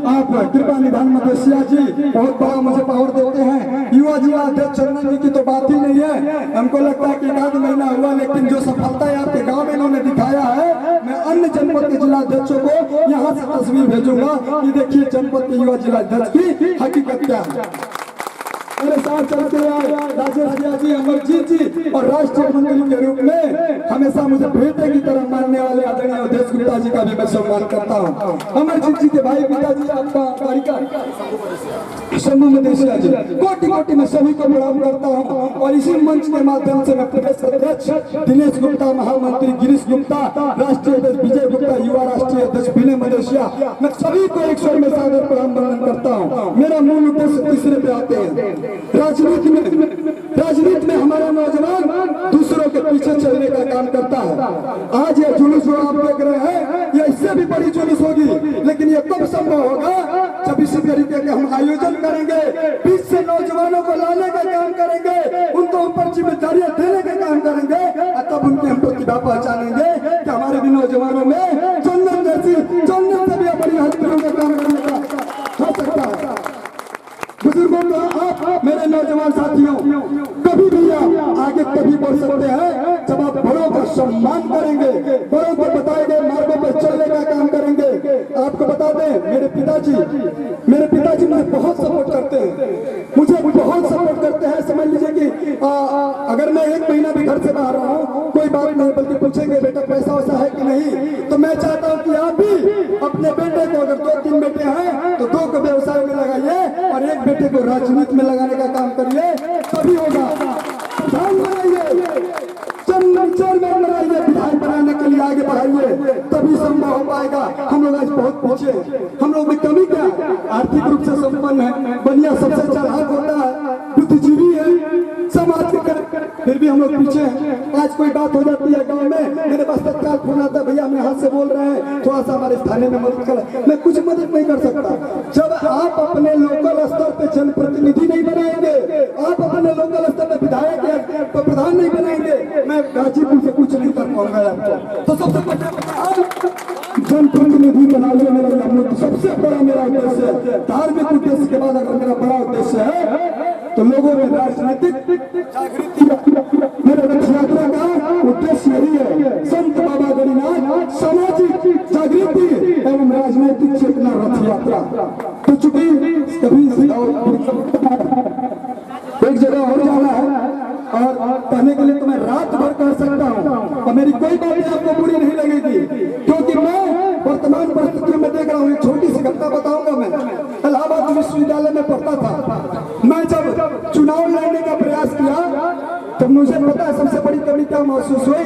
आप कृपा निधान मदेशिया जी बहुत बड़ा मुझे पावर देते हैं। युवा जिला अध्यक्ष चंदन जी की तो बात ही नहीं है, हमको लगता है कि एक आध महीना हुआ, लेकिन जो सफलता आपके गाँव में इन्होंने दिखाया है, मैं अन्य जनपद के जिला अध्यक्षों को यहाँ से तस्वीर भेजूंगा कि देखिए जनपद के युवा जिला अध्यक्ष की हकीकत क्या है। मेरे साथ चलते आए राजेश भैया जी, अमरजीत जी और राष्ट्रीय मंत्री के रूप में हमेशा मुझे बेटे की तरह मानने वाले आदरणीय अवधेश गुप्ता जी का भी मैं सम्मान करता हूँ। अमरजीत जी के भाई पिताजी आपका शंभू मदेशिया जी, कोटि कोटि में सभी को प्रणाम करता हूँ। और इसी मंच के माध्यम से मैं प्रदेश अध्यक्ष दिनेश गुप्ता, महामंत्री गिरीश गुप्ता, राष्ट्रीय अध्यक्ष विजय गुप्ता, युवा राष्ट्रीय अध्यक्ष विनय मदेशिया, मैं सभी को एक स्वर में सादर प्रणाम वंदन करता हूँ। मेरा मूल उद्देश्य तीसरे पे आते हैं। राजनीति में हमारा नौजवान दूसरों के पीछे चलने का काम करता है। आज ये जुलूस जो आप देख रहे हैं, ये इससे भी बड़ी जुलूस होगी, लेकिन ये कब संभव होगा जब इसी तरीके के हम आयोजन करेंगे, बीच से नौजवानों को लाने का काम करेंगे, उनको ऊपर जिम्मेदारियां देने का काम करेंगे, और तब उनकी हम प्रतिभा पहचानेंगे कि हमारे भी नौजवानों में चंदन से भी बड़ी हस्तियों का काम करने का हो सकता है। बुजुर्गों को आप मेरे नौजवान साथियों कभी भी आप आगे कभी बढ़ सकते हैं जब आप बड़ों का सम्मान करेंगे, बड़ों को बताए गए मार्गों पर चलने का काम करेंगे। आपको बता दें, मेरे पिताजी मुझे बहुत सपोर्ट करते हैं, मुझे बहुत सपोर्ट करते हैं। समझ लीजिए कि अगर मैं एक महीना भी घर से बाहर रहा हूँ कोई बात नहीं, बल्कि पूछेंगे बेटा पैसा वैसा है कि नहीं, तो मैं चाहता हूँ कि आप भी अपने बेटे को, अगर 2-3 बेटे हैं तो 2 को व्यवसाय में लगाइए और एक बेटे को राजनीति में लगाने का काम करिए, तभी होगा। प्रधान बनाइए, चेयरमैन बनाइए, विधायक बनाने के लिए आगे बढ़ाइए, तभी संभव हो पाएगा। हम लोग आज बहुत पीछे, हम लोग में कमी क्या, आर्थिक रूप से संपन्न है, बनिया सबसे चालाक होता है, बुद्धिजीवी है समाज के, फिर भी हम लोग पीछे हैं। आज कोई बात हो जाती है गांव में, मेरे पास तत्काल फोन आता है, भैया हम यहाँ से बोल रहे हैं, थोड़ा सा हमारे थाने में मदद करें। मैं कुछ मदद नहीं कर सकता जब आप अपने लोकल स्तर पे जनप्रतिनिधि नहीं बनाएंगे, आप अपने लोकल स्तर पे विधायक तो प्रधान नहीं बनाएंगे, मैं गाजीपुर से कुछ नहीं कर पाऊंगा आपको। तो सबसे पहले जनप्रतिनिधि बनाने में सबसे बड़ा मेरा उद्देश्य है। धार्मिक उद्देश्य के बाद अगर मेरा बड़ा उद्देश्य है तो लोगों में राजनीतिक जागृति, मेरे रथ यात्रा का उद्देश्य यही है। संत बाबा गणिनाथ सामाजिक जागृति एवं राजनीतिक चेतना रथ यात्रा। तो चूंकि कभी एक जगह और जाना है और कहने के लिए तो मैं रात भर कर सकता हूँ और मेरी कोई बात आपको बुरी नहीं लगेगी, क्योंकि मैं वर्तमान परिस्थितियों में देख रहा हूँ। एक छोटी सी घटना बताऊंगा। मैं इलाहाबाद विश्वविद्यालय में पढ़ता था। मैं जब चुनाव लड़ने का प्रयास किया तो मुझे पता है सबसे बड़ी कमी क्या महसूस हुई।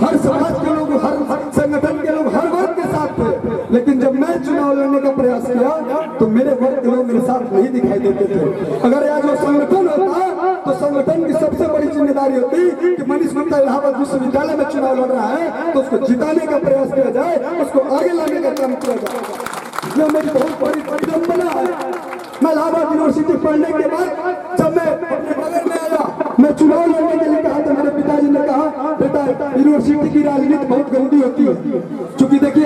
हर समाज के लोग, हर संगठन के लोग, हर वर्ग के साथ थे, लेकिन जब मैं चुनाव लड़ने का प्रयास किया तो मेरे वर्ग के लोग मेरे साथ नहीं दिखाई देते थे। अगर यह जो संगठन होता तो संगठन की सबसे बड़ी जिम्मेदारी होती कि मनीष गुप्ता इलाहाबाद विश्वविद्यालय में चुनाव लड़ रहा है तो उसको जिताने का प्रयास किया जाए, उसको आगे लाने का काम किया जाए। यह मेरी बहुत बड़ी परिकल्पना है। मैं इलाहाबाद यूनिवर्सिटी पढ़ने के बाद जब मैं अपने बगल में आया, मैं चुनाव लड़ने के लिए कहा तो मेरे पिताजी ने कहा बेटा यूनिवर्सिटी की राजनीति बहुत गंदी होती है। चूंकि देखिए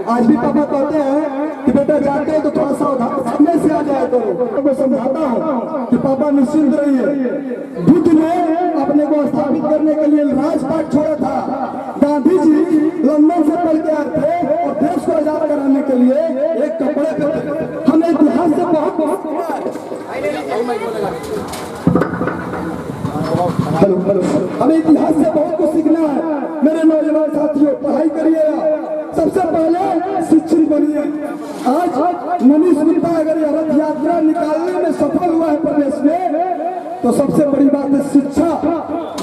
आज भी पापा कहते हैं कि बेटा जाते हो तो थोड़ा सामने से आ जाए करो। मैं समझाता हूँ कि पापा निश्चिंत रहिए। बुद्ध ने अपने को स्थापित करने के लिए राजपाट छोड़ा था। गांधी जी लंदन से पढ़ के आए थे और देश को आजाद कराने के लिए एक कपड़े पे थे। हमें इतिहास से बहुत हमें इतिहास से बहुत कुछ सीखना है। मेरे नौजवान साथियों, पढ़ाई करिएगा, सबसे पहले शिक्षित बनिए। आज मनीष गुप्ता अगर यह रथ यात्रा निकालने में सफल हुआ है प्रदेश में तो सबसे बड़ी बात है शिक्षा।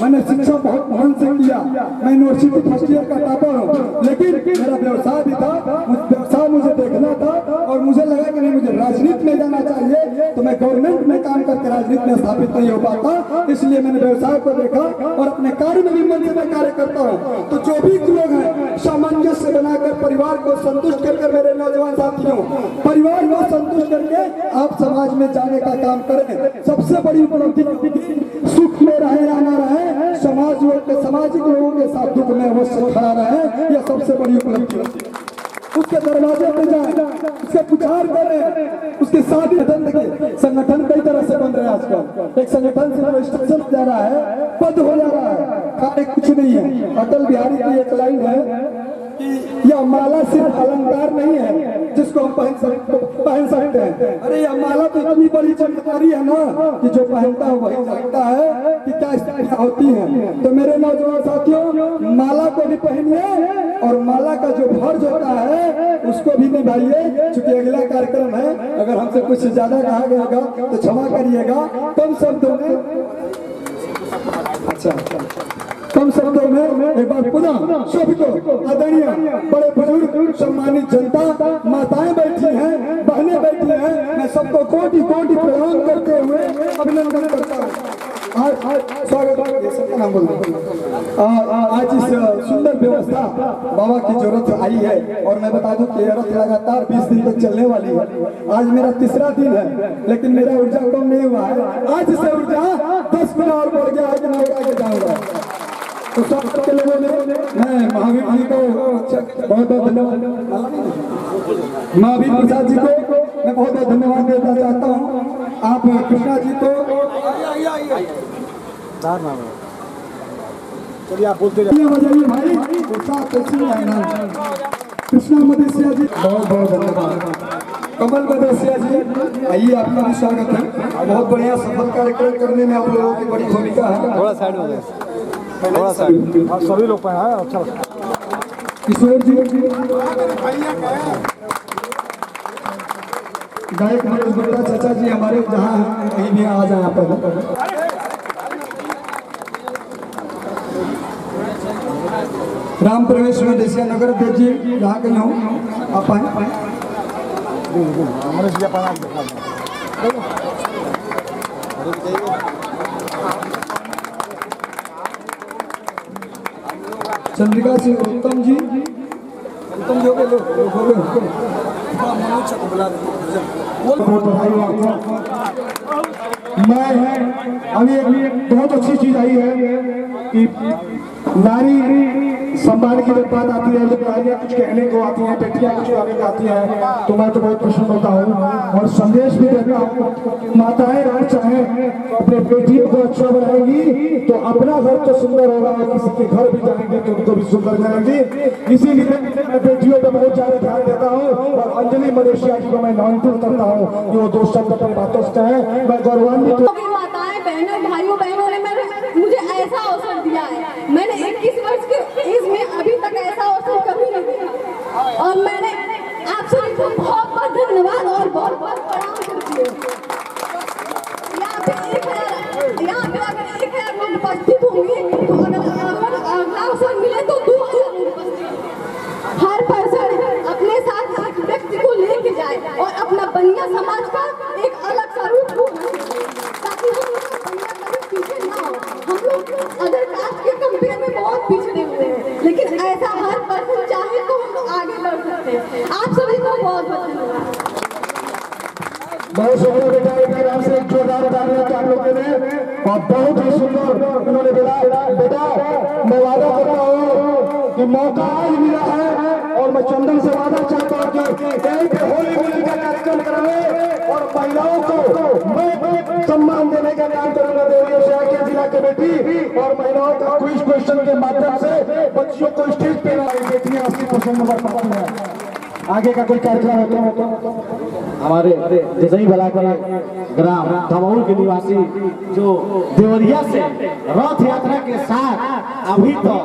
मैंने शिक्षा बहुत ध्यान से किया। मैं यूनिवर्सिटी फर्स्ट ईयर का टॉपर हूँ, लेकिन मेरा व्यवसाय भी था, व्यवसाय मुझे देखना था और मुझे लगा कि नहीं मुझे राजनीति में जाना चाहिए। तो मैं गवर्नमेंट में काम करके राजनीति में स्थापित नहीं हो पाता, इसलिए मैंने व्यवसाय को देखा और अपने कार्य में भी मंदिर में कार्य करता हूँ। तो जो भी लोग हैं सामंजस्य बनाकर परिवार को संतुष्ट कर मेरे नौजवान साथियों, परिवार को संतुष्ट करके आप समाज में जाने का काम करें। सबसे बड़ी उपलब्धि सुख में रहे या ना रहे, सामाजिक लोगों के साथ दुख में अवश्य खड़ा रहे, यह सबसे बड़ी उपलब्धि होती है। उसके दरवाजे पे जाए, उसके पुकार करें, उसके साथ संगठन कई तरह से बन रहे हैं आजकल। एक संगठन सिर्फ स्ट्रक्चर जा रहा है, पद हो जा रहा है, कार्य कुछ नहीं है। अटल बिहारी की एक लाइन है कि यह माला सिर्फ अलंकार नहीं है जिसको हम पहन सकते हैं। अरे यह माला तो इतनी बड़ी चमत्कारी है ना कि जो पहनता है वही जानता है कि क्या स्थितियां होती हैं। तो मेरे नौजवान साथियों, माला को भी पहनिए और माला का जो फर्ज होता है उसको भी निभाइए। चूंकि अगला कार्यक्रम है, अगर हमसे कुछ ज्यादा कहा गया होगा तो क्षमा करिएगा। कम शब्दों में कम शब्दों में एक बार पुनः सभी को आदरणीय बड़े बुजुर्ग सम्मानित जनता, माताएं बैठी हैं, बहनें बैठी हैं, मैं सबको कोटि कोटि प्रणाम करते हुए अभिनंदन करता हूँ। आज स्वागत नाम बोल आज इस सुंदर व्यवस्था बाबा की जरूरत आई है और मैं बता दूं कि यह रथ लगातार 20 दिन तक चलने वाली है। आज मेरा तीसरा दिन है लेकिन मेरा ऊर्जा कम नहीं हुआ है। आज से ऊर्जा 10 गुना और बढ़ गया है कि मैं आगे जाऊंगा। तो सबके लोगों ने मैं महावीर जी को बहुत बहुत धन्यवाद, महावीर प्रसाद जी को मैं बहुत बहुत धन्यवाद देना चाहता हूँ। आप कृष्णा जी को चलिए आप बोलते बजाइए भाई, कैसी है ना कृष्णा मदेशिया जी, बहुत बहुत धन्यवाद। कमल मदेशिया जी, आइए आपका भी स्वागत है। बहुत बढ़िया सफल कार्यक्रम करने में आप लोगों की बड़ी भूमिका है। थोड़ा साइड हो जाए, थोड़ा साइड, आप सभी लोग पाए हैं। अच्छा किशोर जी, गायक मनोज गुप्ता चाचा जी हमारे जहाँ हैं कहीं भी आ जाए आप। राम प्रवेश मदेशिया नगर देव जी जहाँ कहीं हो आप आए। चंद्रिका सिंह उत्तम जी, उत्तम जो के लोग हो गए मैं अभी एक बहुत अच्छी चीज आई है कि नारी सम्मान की जब बात आती है, जब नारियाँ कुछ कहने को आती हैं, बेटियाँ कुछ कहने को आती हैं, तो मैं तो बहुत प्रसन्न होता हूँ और संदेश भी देता हूँ। माताएं अगर चाहें अपने बेटियों को अच्छा बनाएगी तो अपना घर तो सुंदर होगा और किसी के घर भी जाएंगे तो उनको भी सुंदर करेंगी। इसीलिए मैं बेटियों पर बहुत ज्यादा ध्यान देता हूँ और अंजलि मदेशिया जी को मैं नॉमिनेट करता हूँ कि वो 2 शब्द अपने बातों से कहें। मैं गौरवान्वित माताएं, बहनों, भाइयों बहनों ने मुझे ऐसा अवसर दिया है। मैंने 21 वर्ष के एज में अभी तक ऐसा अवसर कभी नहीं दिया और मैंने आप सभी को बहुत बहुत धन्यवाद और बहुत बहुत प्रणाम करती हूँ। यहाँ पे अगर 1000 लोग उपस्थित होंगे तो अगर अगला अवसर मिले तो 2000 लोग उपस्थित। हर पर्सन अपने साथ एक व्यक्ति को लेके जाए और अपना बनिया समाज का एक अलग सा रूप ताकि हम पीछे ना हो। हम लोग अदर कास्ट के कंपेयर में बहुत पिछड़े हुए हैं, लेकिन ऐसा हर पर्सन चाहे तो हम लोग आगे बढ़ सकते हैं। आप सभी को बहुत बहुत धन्यवाद। बहुत शुक्रिया बेटा, एक बार आपसे एक जोरदार तालियां आप लोगों ने और बहुत ही सुंदर उन्होंने बोला। बेटा मैं वादा करता हूँ कि मौका आज मिला है और मैं चंदन से वादा चाहता हूँ कि कहीं पे होली होली का कार्यक्रम करावे और महिलाओं को मैं सम्मान देने का काम करूंगा। देवरिया शहर के जिला कमेटी और महिलाओं का क्विज क्वेश्चन के माध्यम से बच्चियों को स्टेज पे लाए। बेटियां 80% नंबर पाती हैं। आगे का कोई कार्यक्रम होता हमारे जसई बला के ग्राम धमौल के निवासी जो देवरिया से रथ यात्रा के साथ अभी तो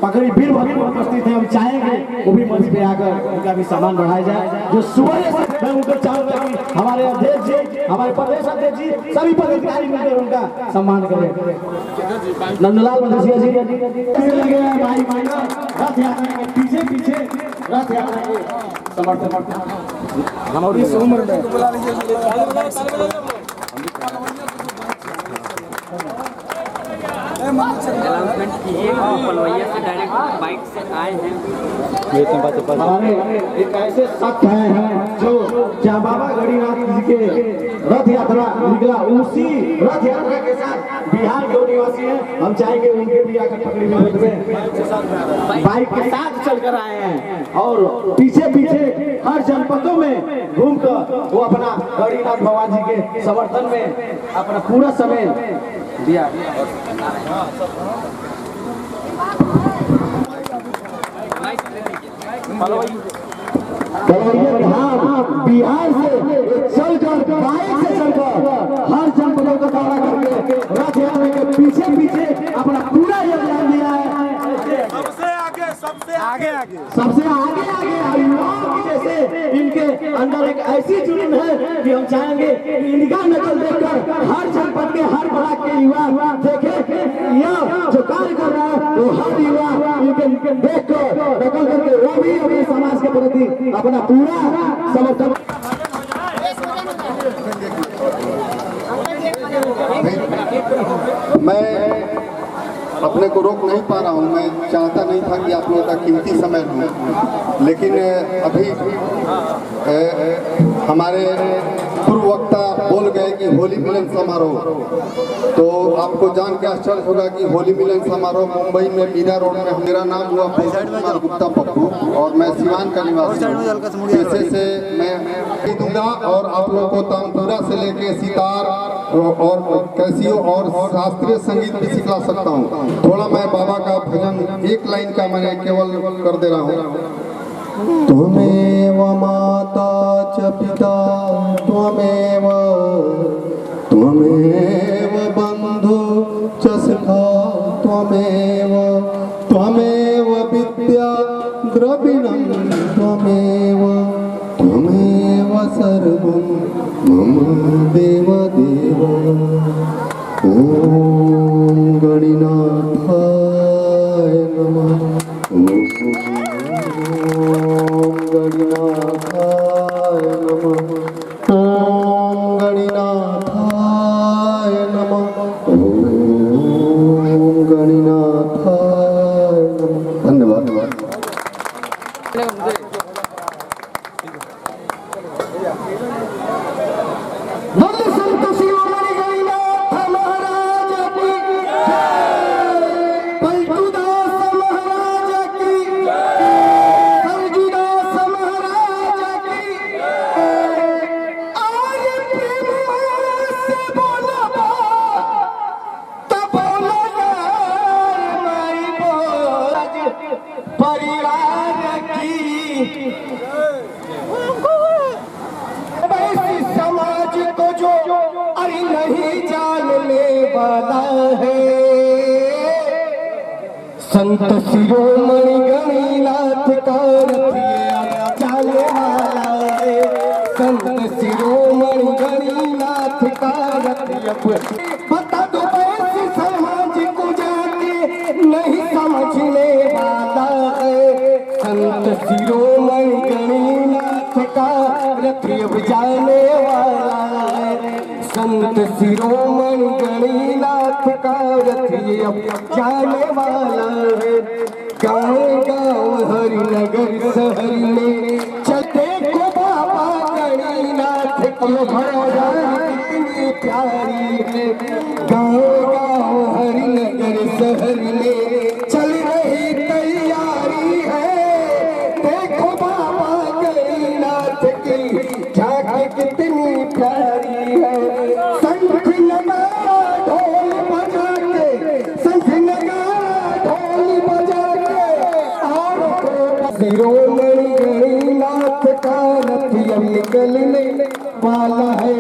पकड़ी वीर भक्त उपस्थित है, हम चाहेंगे वो भी मंच पे आकर उनका भी सम्मान बढ़ाया जाए। जो सुबह से मैं उनको चाहूंगा कि हमारे अध्यक्ष जी, हमारे प्रदेश अध्यक्ष जी, सभी पदाधिकारी मिलकर उनका सम्मान करें। नंदलाल मदेशिया जी लगे हैं भाई महिला रथ यात्रा के पीछे पीछे रथ यात्रा के समर्थन हमारी इस उम्र में अनाउंसमेंट किए पलवैया से डायरेक्ट बाइक से आए हैं। हमारे एक ऐसे सख्त हैं जो श्याम बाबा गणिनाथ जी के रथ यात्रा निकला, उसी रथ यात्रा के साथ बिहार के निवासी हैं। हम चाहेंगे उनके भी आकर पकड़ी में बाइक के साथ चलकर आए हैं और पीछे पीछे हर जनपदों में घूमकर वो अपना गणिनाथ बाबा जी के समर्थन में अपना पूरा समय दिया। बिहार से चलकर बाइक से चलकर हर जनपदों का दौरा करके रथ यात्रा के पीछे पीछे अपना पूरा योगदान दिया है। सबसे आगे युवाओं की जैसे इनके अंदर एक ऐसी जुनून है कि हम चाहेंगे इनका नकल देखकर हर जनपद के हर ब्लॉक के युवा देखे यह जो कार्य कर रहा है वो हर युवा इनके देखकर नकल करके वो भी अपने समाज के प्रति अपना पूरा समर्थन। मैं अपने को रोक नहीं पा रहा हूँ। मैं चाहता नहीं था कि आप लोगों का कीमती समय लूँ, लेकिन अभी हमारे पूर्व वक्ता बोल गए कि होली मिलन समारोह, तो आपको जान के आश्चर्य होगा कि होली मिलन समारोह मुंबई में मीरा रोड में। मेरा नाम हुआ कुमार गुप्ता पप्पू और मैं सिवान का निवासी हूँ। पैसे से मैं दूंगा और आप लोगों को तानपुरा से लेके सितार और कैसियो और शास्त्रीय संगीत भी सिखला सकता हूँ। थोड़ा मैं बाबा का भजन एक लाइन का मैंने केवल कर दे रहा हूँ। त्वमेव माता च पिता त्वमेव बंधु च सखा त्वमेव विद्या द्रविणं त्वमेव सर्वं मम देव देव। ओम गणिनाथाय नमः। ओम गणिनाथाय नमः। ओम गणिनाथाय नमः। ओम गणिनाथाय नमः। धन्यवाद। समाज को जो अरे नहीं जानने वाला है, संत शिरोमणि गणिनाथ का जाने वाला है। संत शिरोमणि गणिनाथ का बता दो ऐसे समाज को जाके नहीं समझने वाला है। संत शिरोमणि गणिनाथ का रथ अब जाने वाला है। संत शिरोमणि गणिनाथ का रथ अब जाने वाला है। गाँव गाँव हरिनगर शहर में चलते को बाबा गणिनाथ की भजन कितनी प्यारी है। गाँव गाँव हरिनगर शहर में चल रही तैयारी है। देखो बाबा गणिनाथ की झांकी कितनी प्यारी है। शंख नगाड़ा ढोल बजा के, शंख नगाड़ा ढोल बजा के और शिरोमणि गणिनाथ का रथ अब निकलने वाला है।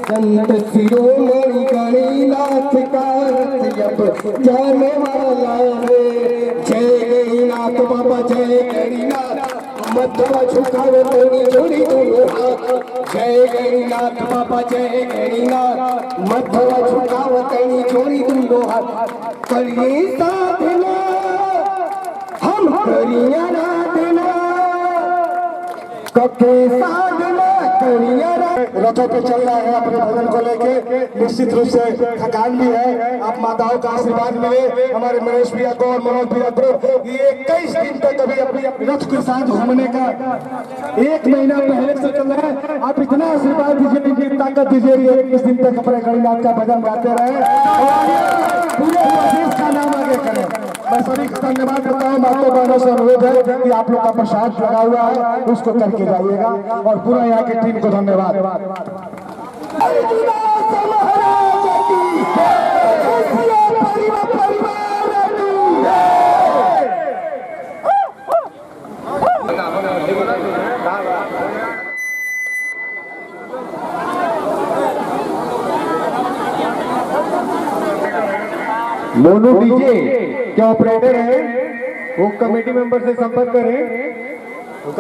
संत शिरोमणि गणिनाथ का रथ अब जाने वाला है। जय गणिनाथ बाबा जय गणिनाथ, मथवा झुकावे तनी जोड़ी दोनों हाथ। जय गणिनाथ बाबा जय गणिनाथ, मथवा झुकावे तनी जोड़ी दोनों हाथ। करिए साधना हम करिए आराधना, कके साधना रथों पे चल रहा है अपने भजन को लेके, निश्चित रूप से थकान भी है। आप माताओं का आशीर्वाद मिले हमारे मनीष भैया को और मनोज भैया को। ये 21 दिन तक अभी अपनी रथ के साथ घूमने का 1 महीना पहले से चल रहा है। आप इतना आशीर्वाद दीजिए, इनकी ताकत दीजिए, 21 दिन तक अपने गणनाथ का भजन गाते रहे और पूरे देश का नाम आगे करें। मैं सभी को धन्यवाद देता हूँ। माता बहनों से अनुरोध है कि आप लोग का प्रसाद लगा हुआ है उसको करके जाइएगा और पूरा यहाँ की टीम को धन्यवाद। मोनू डीजे के ऑपरेटर है, वो कमेटी मेंबर से संपर्क करें।